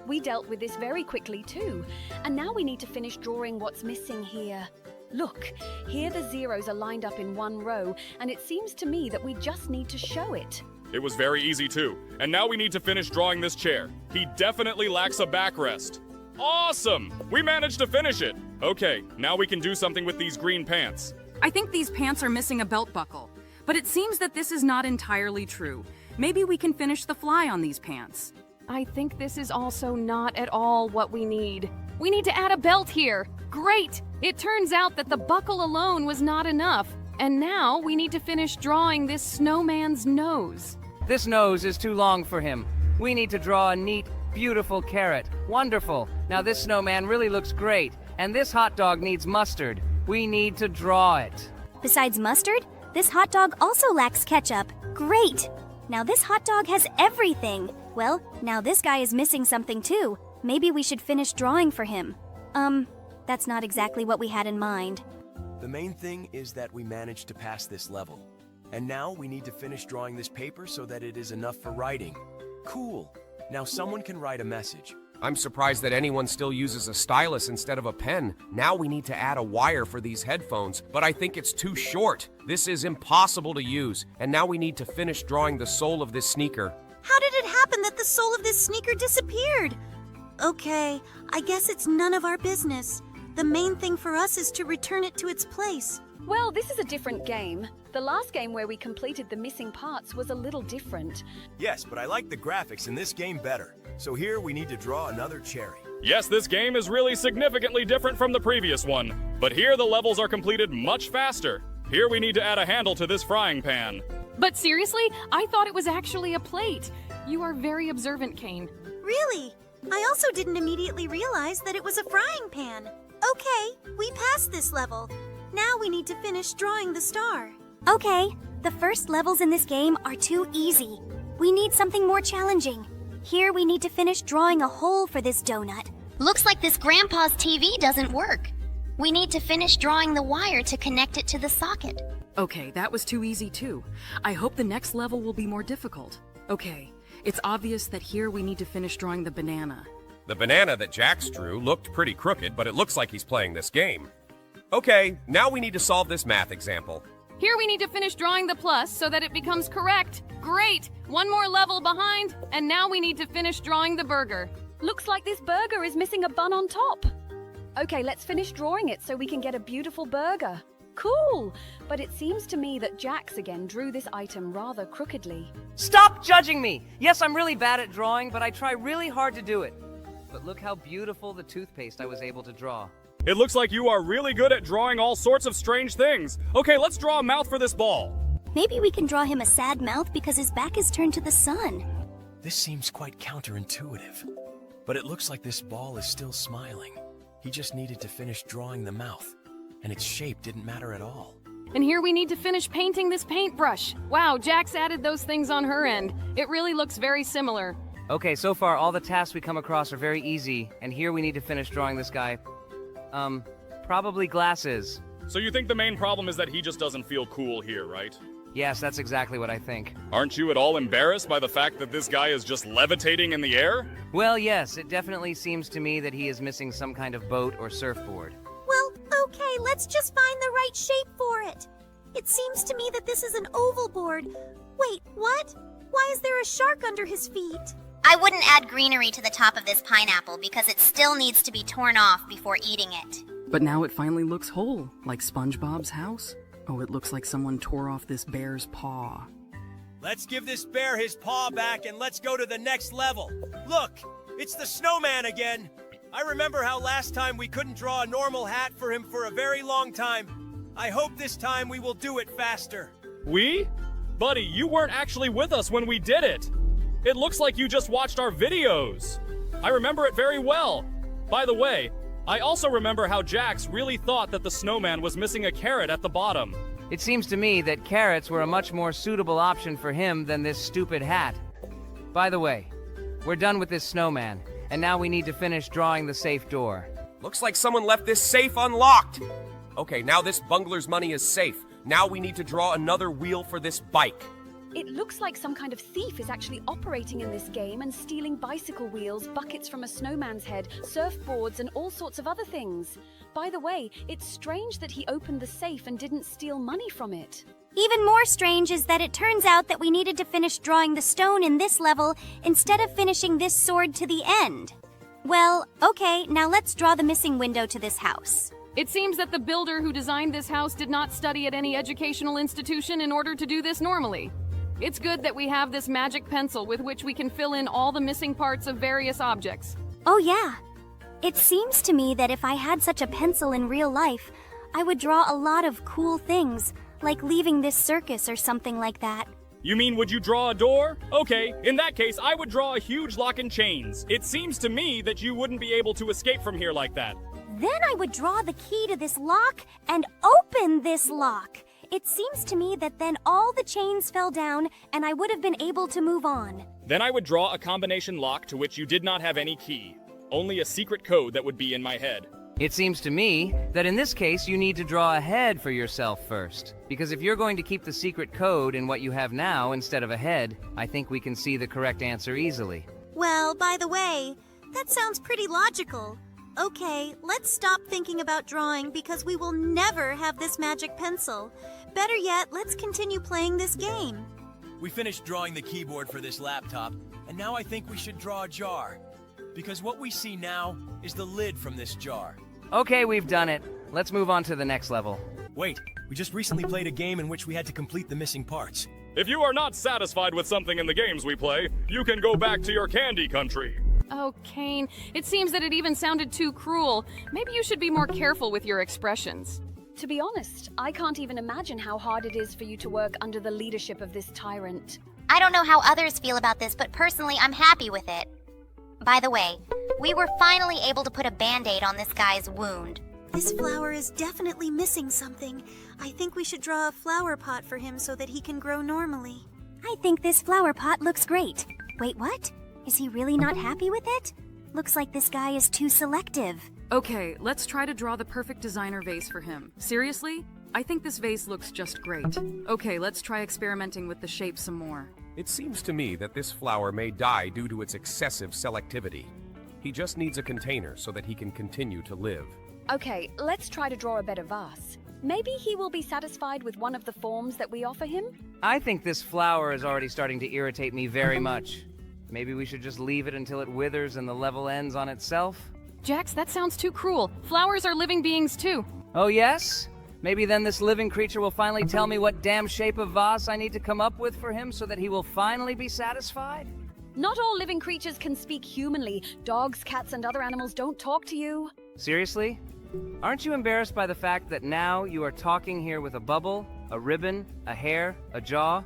We dealt with this very quickly too, and now we need to finish drawing what's missing here. Look, here the zeros are lined up in one row, and it seems to me that we just need to show it. It was very easy too. And now we need to finish drawing this chair. He definitely lacks a backrest. Awesome! We managed to finish it. Okay, now we can do something with these green pants. I think these pants are missing a belt buckle, but it seems that this is not entirely true. Maybe we can finish the fly on these pants. I think this is also not at all what we need. We need to add a belt here. Great! It turns out that the buckle alone was not enough. And now we need to finish drawing this snowman's nose. This nose is too long for him. We need to draw a neat, beautiful carrot. Wonderful. Now this snowman really looks great. And this hot dog needs mustard. We need to draw it. Besides mustard, this hot dog also lacks ketchup. Great! Now this hot dog has everything. Well, now this guy is missing something too. Maybe we should finish drawing for him. That's not exactly what we had in mind. The main thing is that we managed to pass this level. And now we need to finish drawing this paper so that it is enough for writing. Cool. Now someone can write a message. I'm surprised that anyone still uses a stylus instead of a pen. Now we need to add a wire for these headphones, but I think it's too short. This is impossible to use, and now we need to finish drawing the sole of this sneaker. How did it happen that the sole of this sneaker disappeared? Okay, I guess it's none of our business. The main thing for us is to return it to its place. Well, this is a different game. The last game where we completed the missing parts was a little different. Yes, but I like the graphics in this game better. So here we need to draw another cherry. Yes, this game is really significantly different from the previous one, but here the levels are completed much faster. Here we need to add a handle to this frying pan. But seriously, I thought it was actually a plate. You are very observant, Kane. Really? I also didn't immediately realize that it was a frying pan. Okay, we passed this level. Now we need to finish drawing the star. Okay, the first levels in this game are too easy. We need something more challenging. Here we need to finish drawing a hole for this donut. Looks like this grandpa's TV doesn't work. We need to finish drawing the wire to connect it to the socket. Okay, that was too easy too. I hope the next level will be more difficult. Okay, it's obvious that here we need to finish drawing the banana. The banana that Jax drew looked pretty crooked, but it looks like he's playing this game. Okay, now we need to solve this math example. Here we need to finish drawing the plus so that it becomes correct. Great! One more level behind, and now we need to finish drawing the burger. Looks like this burger is missing a bun on top. Okay, let's finish drawing it so we can get a beautiful burger. Cool! But it seems to me that Jax again drew this item rather crookedly. Stop judging me! Yes, I'm really bad at drawing, but I try really hard to do it. But look how beautiful the toothpaste I was able to draw. It looks like you are really good at drawing all sorts of strange things. Okay, let's draw a mouth for this ball. Maybe we can draw him a sad mouth because his back is turned to the sun. This seems quite counterintuitive. But it looks like this ball is still smiling. He just needed to finish drawing the mouth, and its shape didn't matter at all. And here we need to finish painting this paintbrush. Wow, Jax added those things on her end. It really looks very similar. Okay, so far all the tasks we come across are very easy, and here we need to finish drawing this guy. Probably glasses. So you think the main problem is that he just doesn't feel cool here, right? Yes, that's exactly what I think. Aren't you at all embarrassed by the fact that this guy is just levitating in the air? Well, yes, it definitely seems to me that he is missing some kind of boat or surfboard. Well, okay, let's just find the right shape for it. It seems to me that this is an oval board. Wait, what? Why is there a shark under his feet? I wouldn't add greenery to the top of this pineapple because it still needs to be torn off before eating it. But now it finally looks whole, like SpongeBob's house. Oh, it looks like someone tore off this bear's paw. Let's give this bear his paw back and let's go to the next level. Look, it's the snowman again. I remember how last time we couldn't draw a normal hat for him for a very long time. I hope this time we will do it faster. We? Buddy, you weren't actually with us when we did it. It looks like you just watched our videos. I remember it very well. By the way, I also remember how Jax really thought that the snowman was missing a carrot at the bottom. It seems to me that carrots were a much more suitable option for him than this stupid hat. By the way, we're done with this snowman, and now we need to finish drawing the safe door. Looks like someone left this safe unlocked. Okay, now this bungler's money is safe. Now we need to draw another wheel for this bike. It looks like some kind of thief is actually operating in this game and stealing bicycle wheels, buckets from a snowman's head, surfboards, and all sorts of other things. By the way, it's strange that he opened the safe and didn't steal money from it. Even more strange is that it turns out that we needed to finish drawing the stone in this level instead of finishing this sword to the end. Well, okay, now let's draw the missing window to this house. It seems that the builder who designed this house did not study at any educational institution in order to do this normally. It's good that we have this magic pencil with which we can fill in all the missing parts of various objects. Oh yeah. It seems to me that if I had such a pencil in real life, I would draw a lot of cool things, like leaving this circus or something like that. You mean, would you draw a door? Okay, in that case, I would draw a huge lock and chains. It seems to me that you wouldn't be able to escape from here like that. Then I would draw the key to this lock and open this lock. It seems to me that then all the chains fell down and I would have been able to move on. Then I would draw a combination lock to which you did not have any key. Only a secret code that would be in my head. It seems to me that in this case you need to draw a head for yourself first. Because if you're going to keep the secret code in what you have now instead of a head, I think we can see the correct answer easily. Well, by the way, That sounds pretty logical. Okay, let's stop thinking about drawing because we will never have this magic pencil. Better yet, let's continue playing this game. We finished drawing the keyboard for this laptop, and now I think we should draw a jar. Because what we see now is the lid from this jar. Okay, we've done it. Let's move on to the next level. Wait, we just recently played a game in which we had to complete the missing parts. If you are not satisfied with something in the games we play, you can go back to your candy country. Oh, Kane, it seems that it even sounded too cruel. Maybe you should be more careful with your expressions. To be honest, I can't even imagine how hard it is for you to work under the leadership of this tyrant. I don't know how others feel about this, but personally, I'm happy with it. By the way, we were finally able to put a band-aid on this guy's wound. This flower is definitely missing something. I think we should draw a flower pot for him so that he can grow normally. I think this flower pot looks great. Wait, what? Is he really not happy with it? Looks like this guy is too selective. Okay, let's try to draw the perfect designer vase for him. Seriously? I think this vase looks just great. Okay, let's try experimenting with the shape some more. It seems to me that this flower may die due to its excessive selectivity. He just needs a container so that he can continue to live. Okay, let's try to draw a better vase. Maybe he will be satisfied with one of the forms that we offer him? I think this flower is already starting to irritate me very much. Maybe we should just leave it until it withers and the level ends on itself? Jax, that sounds too cruel. Flowers are living beings too. Oh yes? Maybe then this living creature will finally tell me what damn shape of vase I need to come up with for him so that he will finally be satisfied? Not all living creatures can speak humanly. Dogs, cats, and other animals don't talk to you. Seriously? Aren't you embarrassed by the fact that now you are talking here with a bubble, a ribbon, a hair, a jaw,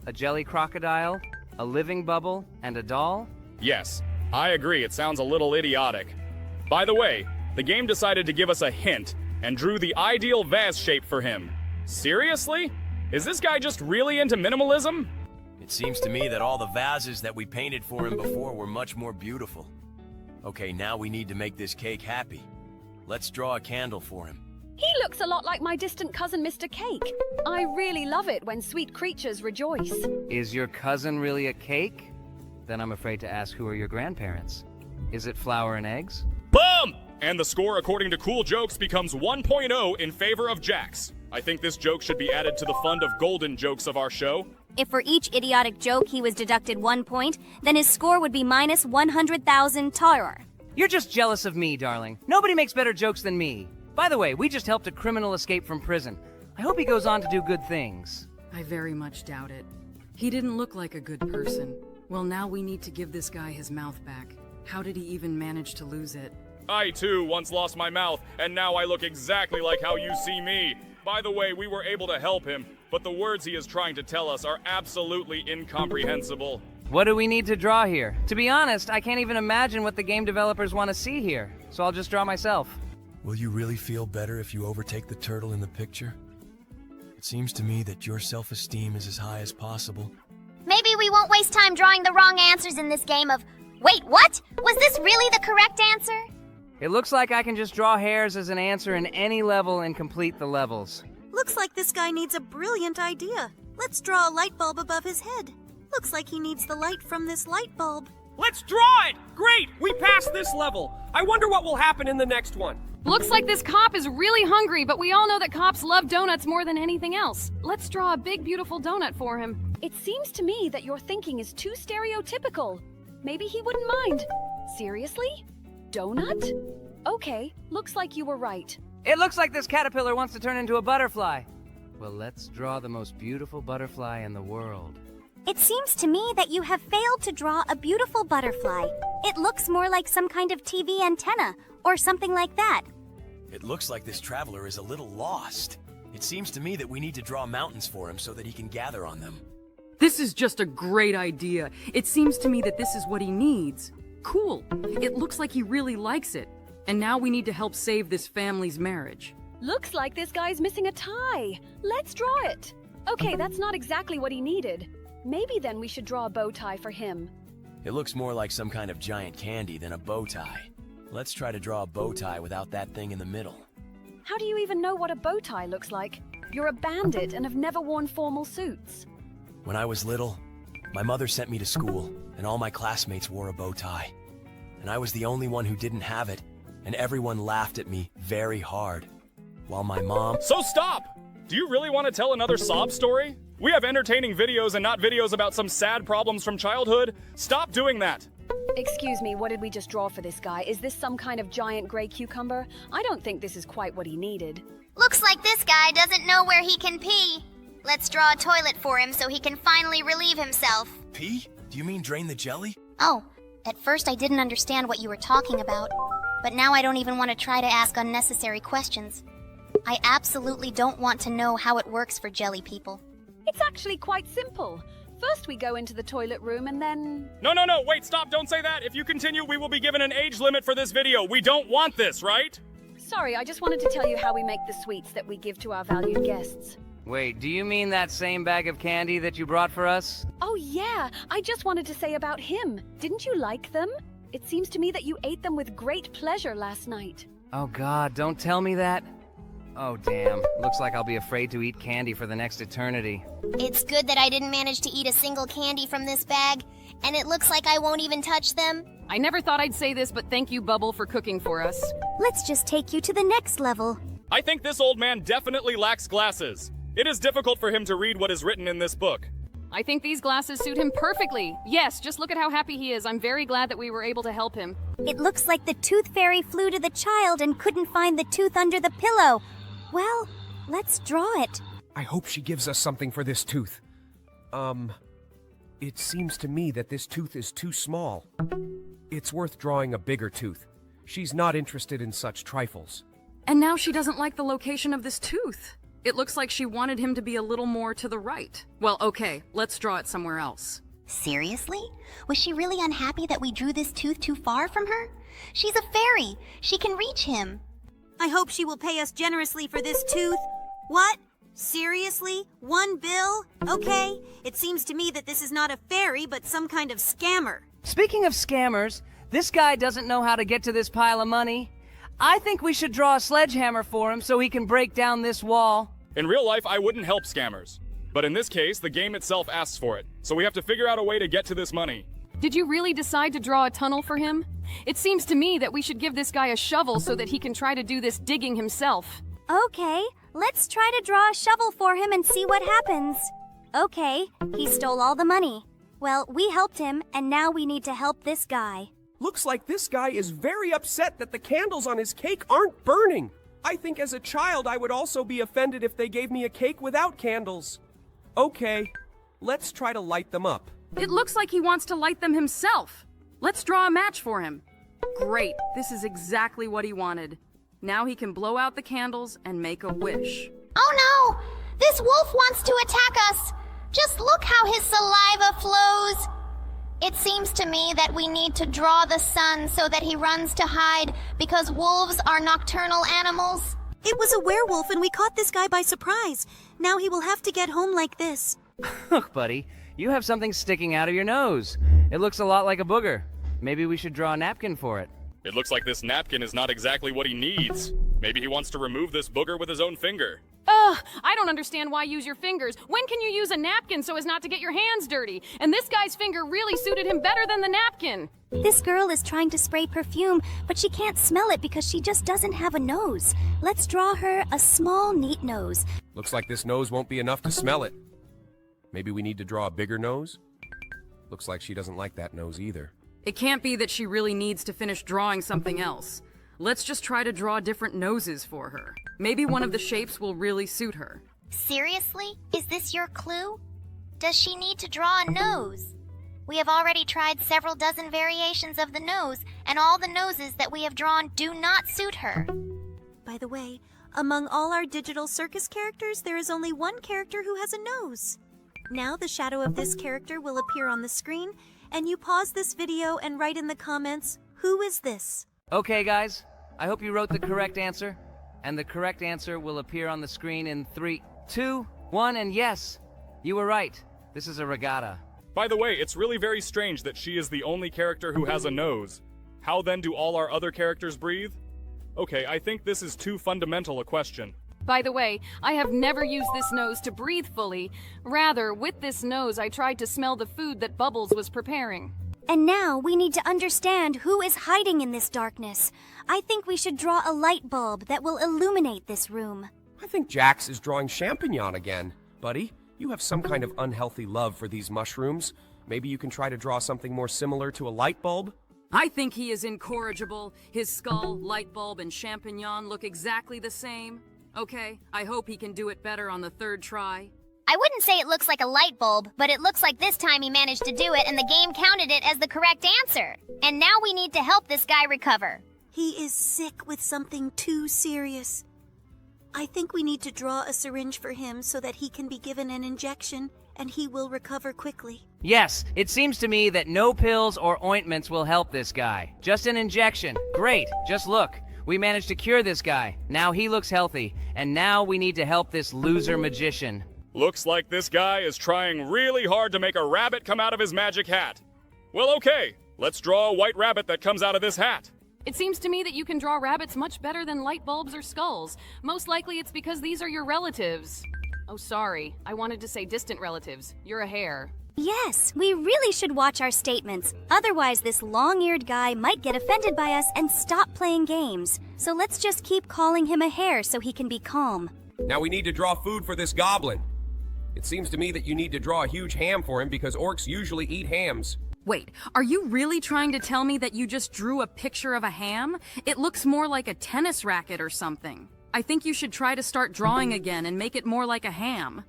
a jelly crocodile, a living bubble, and a doll? Yes, I agree, it sounds a little idiotic. By the way, the game decided to give us a hint and drew the ideal vase shape for him. Seriously? Is this guy just really into minimalism? It seems to me that all the vases that we painted for him before were much more beautiful. Okay, now we need to make this cake happy. Let's draw a candle for him. He looks a lot like my distant cousin, Mr. Cake. I really love it when sweet creatures rejoice. Is your cousin really a cake? Then I'm afraid to ask, who are your grandparents? Is it flour and eggs? Boom! And the score according to Cool Jokes becomes 1.0 in favor of Jax. I think this joke should be added to the fund of golden jokes of our show. If for each idiotic joke he was deducted 1 point, then his score would be minus 100,000 Tarar. You're just jealous of me, darling. Nobody makes better jokes than me. By the way, we just helped a criminal escape from prison. I hope he goes on to do good things. I very much doubt it. He didn't look like a good person. Well, now we need to give this guy his mouth back. How did he even manage to lose it? I too once lost my mouth, and now I look exactly like how you see me. By the way, we were able to help him, but the words he is trying to tell us are absolutely incomprehensible. What do we need to draw here? To be honest, I can't even imagine what the game developers want to see here, so I'll just draw myself. Will you really feel better if you overtake the turtle in the picture? It seems to me that your self-esteem is as high as possible. Maybe we won't waste time drawing the wrong answers in this game of, wait, what? Was this really the correct answer? It looks like I can just draw hairs as an answer in any level and complete the levels. Looks like this guy needs a brilliant idea. Let's draw a light bulb above his head. Looks like he needs the light from this light bulb. Let's draw it! Great! We passed this level! I wonder what will happen in the next one. Looks like this cop is really hungry, but we all know that cops love donuts more than anything else. Let's draw a big, beautiful donut for him. It seems to me that your thinking is too stereotypical. Maybe he wouldn't mind. Seriously? Donut? Okay, looks like you were right. It looks like this caterpillar wants to turn into a butterfly. Well, let's draw the most beautiful butterfly in the world. It seems to me that you have failed to draw a beautiful butterfly. It looks more like some kind of TV antenna, or something like that. It looks like this traveler is a little lost. It seems to me that we need to draw mountains for him so that he can gather on them. This is just a great idea. It seems to me that this is what he needs. Cool. It looks like he really likes it. And now we need to help save this family's marriage. Looks like this guy's missing a tie. Let's draw it. Okay, that's not exactly what he needed. Maybe then we should draw a bow tie for him. It looks more like some kind of giant candy than a bow tie. Let's try to draw a bow tie without that thing in the middle. How do you even know what a bow tie looks like? You're a bandit and have never worn formal suits. When I was little, my mother sent me to school, and all my classmates wore a bow tie. and I was the only one who didn't have it, and everyone laughed at me very hard. While my mom... So stop! Do you really want to tell another sob story? We have entertaining videos and not videos about some sad problems from childhood. Stop doing that! Excuse me, what did we just draw for this guy? Is this some kind of giant gray cucumber? I don't think this is quite what he needed. Looks like this guy doesn't know where he can pee. Let's draw a toilet for him so he can finally relieve himself. Pee? Do you mean drain the jelly? Oh, at first I didn't understand what you were talking about, but now I don't even want to try to ask unnecessary questions. I absolutely don't want to know how it works for jelly people. It's actually quite simple. First we go into the toilet room and then... No, wait, stop, don't say that! If you continue, we will be given an age limit for this video. We don't want this, right? Sorry, I just wanted to tell you how we make the sweets that we give to our valued guests. Wait, do you mean that same bag of candy that you brought for us? Oh yeah, I just wanted to say about him. Didn't you like them? It seems to me that you ate them with great pleasure last night. Oh God, don't tell me that. Oh damn, looks like I'll be afraid to eat candy for the next eternity. It's good that I didn't manage to eat a single candy from this bag, and it looks like I won't even touch them. I never thought I'd say this, but thank you, Bubble, for cooking for us. Let's just take you to the next level. I think this old man definitely lacks glasses. It is difficult for him to read what is written in this book. I think these glasses suit him perfectly. Yes, just look at how happy he is. I'm very glad that we were able to help him. It looks like the tooth fairy flew to the child and couldn't find the tooth under the pillow. Well, let's draw it. I hope she gives us something for this tooth. It seems to me that this tooth is too small. It's worth drawing a bigger tooth. She's not interested in such trifles. And now she doesn't like the location of this tooth. It looks like she wanted him to be a little more to the right. Well, okay, let's draw it somewhere else. Seriously? Was she really unhappy that we drew this tooth too far from her? She's a fairy. She can reach him. I hope she will pay us generously for this tooth. What? Seriously? 1 bill? Okay. It seems to me that this is not a fairy, but some kind of scammer. Speaking of scammers, this guy doesn't know how to get to this pile of money. I think we should draw a sledgehammer for him so he can break down this wall. In real life, I wouldn't help scammers. But in this case, the game itself asks for it. So we have to figure out a way to get to this money. Did you really decide to draw a tunnel for him? It seems to me that we should give this guy a shovel so that he can try to do this digging himself. Okay, let's try to draw a shovel for him and see what happens. Okay, he stole all the money. Well, we helped him, and now we need to help this guy. Looks like this guy is very upset that the candles on his cake aren't burning. I think as a child I would also be offended if they gave me a cake without candles. Okay, let's try to light them up. It looks like he wants to light them himself. Let's draw a match for him. Great, this is exactly what he wanted. Now he can blow out the candles and make a wish. Oh no! This wolf wants to attack us! Just look how his saliva flows! It seems to me that we need to draw the sun so that he runs to hide, because wolves are nocturnal animals. It was a werewolf and we caught this guy by surprise. Now he will have to get home like this. Look, buddy, you have something sticking out of your nose. It looks a lot like a booger. Maybe we should draw a napkin for it. It looks like this napkin is not exactly what he needs. Maybe he wants to remove this booger with his own finger. Ugh, I don't understand why use your fingers. When can you use a napkin so as not to get your hands dirty? And this guy's finger really suited him better than the napkin. This girl is trying to spray perfume, but she can't smell it because she just doesn't have a nose. Let's draw her a small, neat nose. Looks like this nose won't be enough to smell it. Maybe we need to draw a bigger nose? Looks like she doesn't like that nose either. It can't be that she really needs to finish drawing something else. Let's just try to draw different noses for her. Maybe one of the shapes will really suit her. Seriously? Is this your clue? Does she need to draw a nose? We have already tried several dozen variations of the nose, and all the noses that we have drawn do not suit her. By the way, among all our digital circus characters, there is only one character who has a nose. Now the shadow of this character will appear on the screen, and you pause this video and write in the comments, who is this? Okay, guys, I hope you wrote the correct answer. And the correct answer will appear on the screen in 3, 2, 1, and yes, you were right. This is a regatta. By the way, it's really very strange that she is the only character who has a nose. How then do all our other characters breathe? Okay, I think this is too fundamental a question. By the way, I have never used this nose to breathe fully. Rather, with this nose, I tried to smell the food that Bubbles was preparing. And now we need to understand who is hiding in this darkness. I think we should draw a light bulb that will illuminate this room. I think Jax is drawing champignon again. Buddy, you have some kind of unhealthy love for these mushrooms. Maybe you can try to draw something more similar to a light bulb? I think he is incorrigible. His skull, light bulb, and champignon look exactly the same. Okay, I hope he can do it better on the third try. I wouldn't say it looks like a light bulb, but it looks like this time he managed to do it and the game counted it as the correct answer. And now we need to help this guy recover. He is sick with something too serious. I think we need to draw a syringe for him so that he can be given an injection and he will recover quickly. Yes, it seems to me that no pills or ointments will help this guy. Just an injection. Great, just look. We managed to cure this guy. Now he looks healthy. And now we need to help this loser magician. Looks like this guy is trying really hard to make a rabbit come out of his magic hat. Well, okay. Let's draw a white rabbit that comes out of this hat. It seems to me that you can draw rabbits much better than light bulbs or skulls. Most likely it's because these are your relatives. Oh, sorry. I wanted to say distant relatives. You're a hare. Yes, we really should watch our statements. Otherwise, this long-eared guy might get offended by us and stop playing games. So let's just keep calling him a hare so he can be calm. Now we need to draw food for this goblin. It seems to me that you need to draw a huge ham for him because orcs usually eat hams. Wait, are you really trying to tell me that you just drew a picture of a ham? It looks more like a tennis racket or something. I think you should try to start drawing again and make it more like a ham.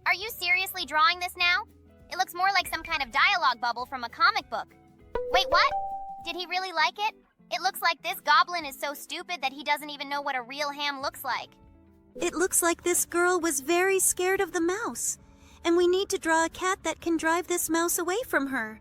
Are you seriously drawing this now? It looks more like some kind of dialogue bubble from a comic book. Wait, what? Did he really like it? It looks like this goblin is so stupid that he doesn't even know what a real ham looks like. It looks like this girl was very scared of the mouse, and we need to draw a cat that can drive this mouse away from her.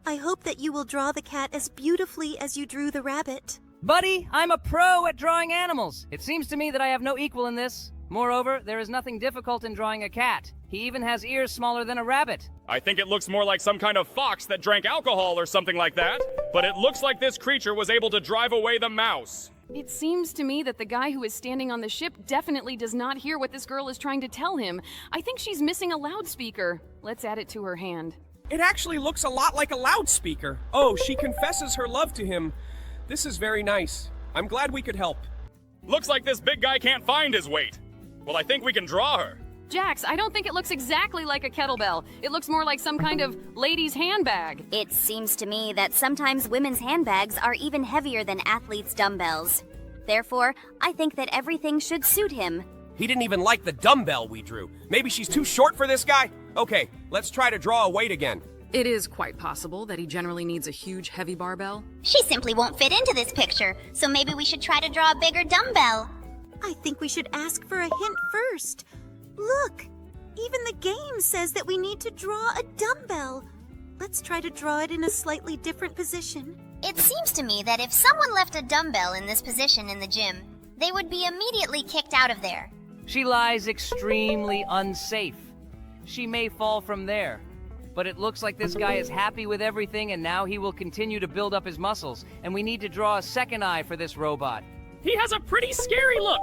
I hope that you will draw the cat as beautifully as you drew the rabbit. Buddy, I'm a pro at drawing animals. It seems to me that I have no equal in this. Moreover, there is nothing difficult in drawing a cat. He even has ears smaller than a rabbit. I think it looks more like some kind of fox that drank alcohol or something like that. But it looks like this creature was able to drive away the mouse. It seems to me that the guy who is standing on the ship definitely does not hear what this girl is trying to tell him. I think she's missing a loudspeaker. Let's add it to her hand. It actually looks a lot like a loudspeaker. Oh, she confesses her love to him. This is very nice. I'm glad we could help. Looks like this big guy can't find his weight. Well, I think we can draw her. Jax, I don't think it looks exactly like a kettlebell. It looks more like some kind of lady's handbag. It seems to me that sometimes women's handbags are even heavier than athletes' dumbbells. Therefore, I think that everything should suit him. He didn't even like the dumbbell we drew. Maybe she's too short for this guy? Okay, let's try to draw a weight again. It is quite possible that he generally needs a huge, heavy barbell. She simply won't fit into this picture, so maybe we should try to draw a bigger dumbbell. I think we should ask for a hint first. Look, even the game says that we need to draw a dumbbell. Let's try to draw it in a slightly different position. It seems to me that if someone left a dumbbell in this position in the gym, they would be immediately kicked out of there. She lies extremely unsafe. She may fall from there. But it looks like this guy is happy with everything and now he will continue to build up his muscles. And we need to draw a second eye for this robot. He has a pretty scary look,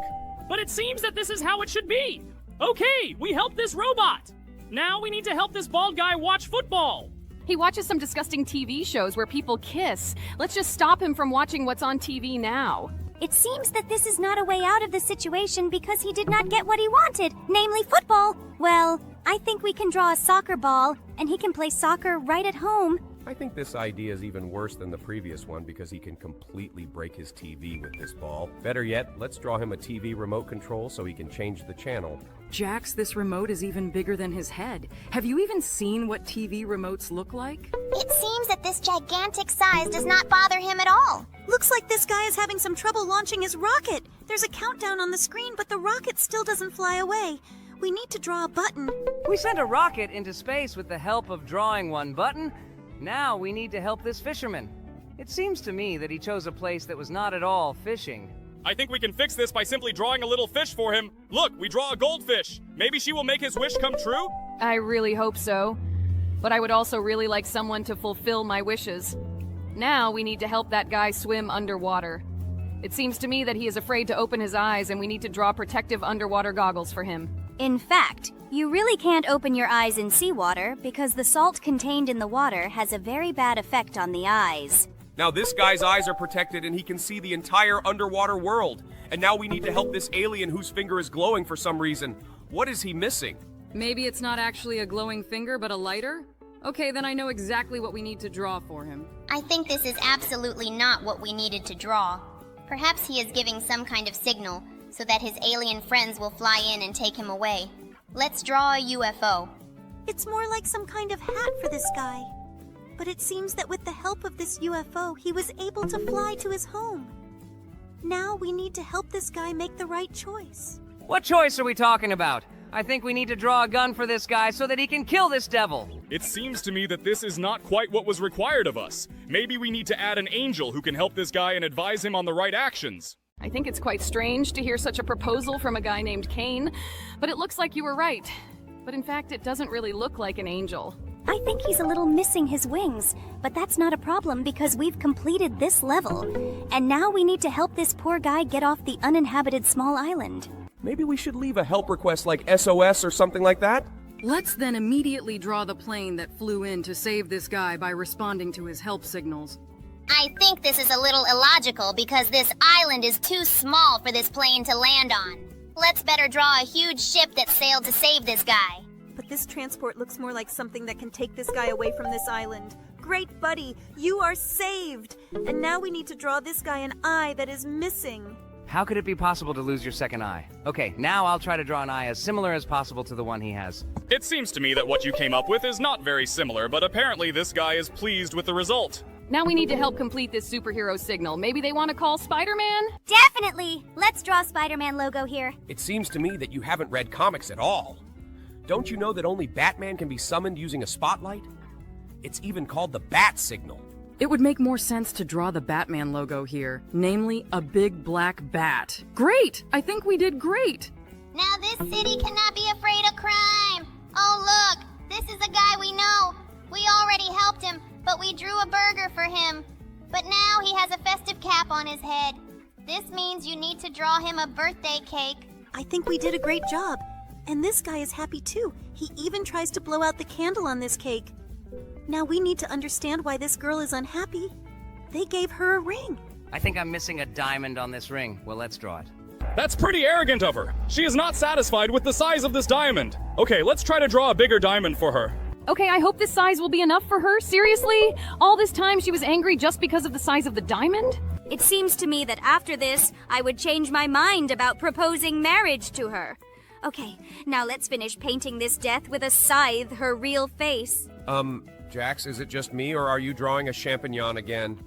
but it seems that this is how it should be. Okay, we helped this robot. Now we need to help this bald guy watch football. He watches some disgusting TV shows where people kiss. Let's just stop him from watching what's on TV now. It seems that this is not a way out of the situation because he did not get what he wanted, namely football. Well, I think we can draw a soccer ball, and he can play soccer right at home. I think this idea is even worse than the previous one because he can completely break his TV with this ball. Better yet, let's draw him a TV remote control so he can change the channel. Jax, this remote is even bigger than his head. Have you even seen what TV remotes look like? It seems that this gigantic size does not bother him at all. Looks like this guy is having some trouble launching his rocket. There's a countdown on the screen, but the rocket still doesn't fly away. We need to draw a button. We sent a rocket into space with the help of drawing one button. Now we need to help this fisherman. It seems to me that he chose a place that was not at all fishing. I think we can fix this by simply drawing a little fish for him. Look, we draw a goldfish. Maybe she will make his wish come true? I really hope so. But I would also really like someone to fulfill my wishes. Now we need to help that guy swim underwater. It seems to me that he is afraid to open his eyes and we need to draw protective underwater goggles for him. In fact, you really can't open your eyes in seawater because the salt contained in the water has a very bad effect on the eyes. Now this guy's eyes are protected and he can see the entire underwater world. And now we need to help this alien whose finger is glowing for some reason. What is he missing? Maybe it's not actually a glowing finger, but a lighter? Okay, then I know exactly what we need to draw for him. I think this is absolutely not what we needed to draw. Perhaps he is giving some kind of signal so that his alien friends will fly in and take him away. Let's draw a UFO. It's more like some kind of hat for this guy. But it seems that with the help of this UFO, he was able to fly to his home. Now we need to help this guy make the right choice. What choice are we talking about? I think we need to draw a gun for this guy so that he can kill this devil. It seems to me that this is not quite what was required of us. Maybe we need to add an angel who can help this guy and advise him on the right actions. I think it's quite strange to hear such a proposal from a guy named Kane, but it looks like you were right. But in fact, it doesn't really look like an angel. I think he's a little missing his wings, but that's not a problem because we've completed this level. And now we need to help this poor guy get off the uninhabited small island. Maybe we should leave a help request like SOS or something like that? Let's then immediately draw the plane that flew in to save this guy by responding to his help signals. I think this is a little illogical because this island is too small for this plane to land on. Let's better draw a huge ship that sailed to save this guy. But this transport looks more like something that can take this guy away from this island. Great buddy, you are saved! And now we need to draw this guy an eye that is missing. How could it be possible to lose your second eye? Okay, now I'll try to draw an eye as similar as possible to the one he has. It seems to me that what you came up with is not very similar, but apparently this guy is pleased with the result. Now we need to help complete this superhero signal. Maybe they want to call Spider-Man? Definitely! Let's draw Spider-Man logo here. It seems to me that you haven't read comics at all. Don't you know that only Batman can be summoned using a spotlight? It's even called the Bat Signal. It would make more sense to draw the Batman logo here, namely a big black bat. Great! I think we did great! Now this city cannot be afraid of crime. Oh look, this is a guy we know. We already helped him, but we drew a burger for him. But now he has a festive cap on his head. This means you need to draw him a birthday cake. I think we did a great job. And this guy is happy too. He even tries to blow out the candle on this cake. Now we need to understand why this girl is unhappy. They gave her a ring. I think I'm missing a diamond on this ring. Well, let's draw it. That's pretty arrogant of her. She is not satisfied with the size of this diamond. Okay, let's try to draw a bigger diamond for her. Okay, I hope this size will be enough for her. Seriously? All this time she was angry just because of the size of the diamond? It seems to me that after this, I would change my mind about proposing marriage to her. Okay, now let's finish painting this death with a scythe her real face. Jax, is it just me or are you drawing a champignon again?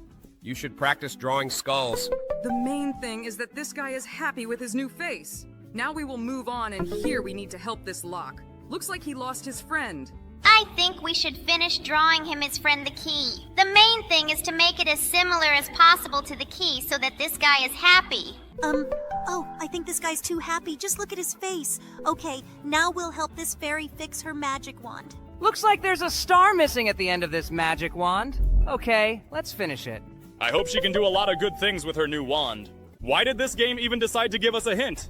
You should practice drawing skulls. The main thing is that this guy is happy with his new face. Now we will move on, and here we need to help this lock. Looks like he lost his friend. I think we should finish drawing him his friend the key. The main thing is to make it as similar as possible to the key so that this guy is happy. Oh, I think this guy's too happy. Just look at his face. Okay, now we'll help this fairy fix her magic wand. Looks like there's a star missing at the end of this magic wand. Okay, let's finish it. I hope she can do a lot of good things with her new wand. Why did this game even decide to give us a hint?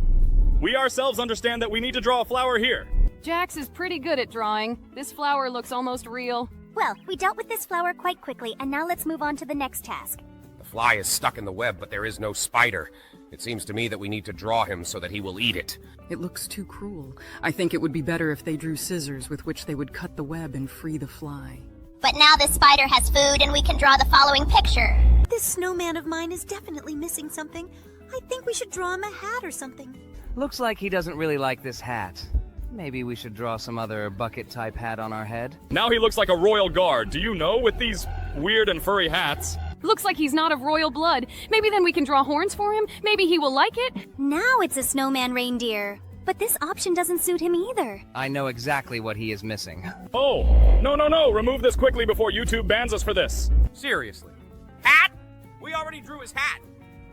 We ourselves understand that we need to draw a flower here. Jax is pretty good at drawing. This flower looks almost real. Well, we dealt with this flower quite quickly, and now let's move on to the next task. The fly is stuck in the web, but there is no spider. It seems to me that we need to draw him so that he will eat it. It looks too cruel. I think it would be better if they drew scissors with which they would cut the web and free the fly. But now this spider has food and we can draw the following picture. This snowman of mine is definitely missing something. I think we should draw him a hat or something. Looks like he doesn't really like this hat. Maybe we should draw some other bucket-type hat on our head. Now he looks like a royal guard, do you know, with these weird and furry hats. Looks like he's not of royal blood. Maybe then we can draw horns for him? Maybe he will like it? Now it's a snowman reindeer. But this option doesn't suit him either. I know exactly what he is missing. Oh, no, remove this quickly before YouTube bans us for this. Seriously. Hat? We already drew his hat.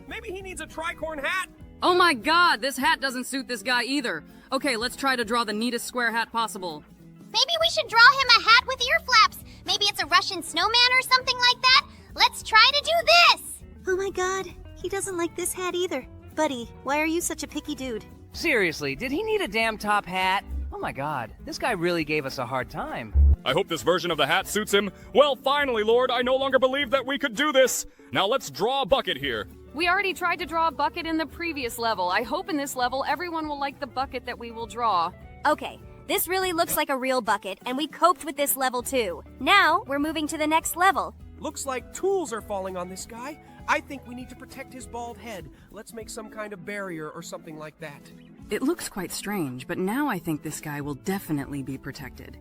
Maybe he needs a tricorn hat? Oh my god, this hat doesn't suit this guy either. Okay, let's try to draw the neatest square hat possible. Maybe we should draw him a hat with ear flaps. Maybe it's a Russian snowman or something like that. Let's try to do this! Oh my god, he doesn't like this hat either. Buddy, why are you such a picky dude? Seriously, did he need a damn top hat? Oh my god, this guy really gave us a hard time. I hope this version of the hat suits him. Well, finally, Lord, I no longer believe that we could do this. Now let's draw a bucket here. We already tried to draw a bucket in the previous level. I hope in this level everyone will like the bucket that we will draw. Okay, this really looks like a real bucket, and we coped with this level too. Now, we're moving to the next level. Looks like tools are falling on this guy. I think we need to protect his bald head. Let's make some kind of barrier or something like that. It looks quite strange, but now I think this guy will definitely be protected.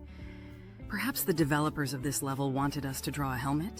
Perhaps the developers of this level wanted us to draw a helmet?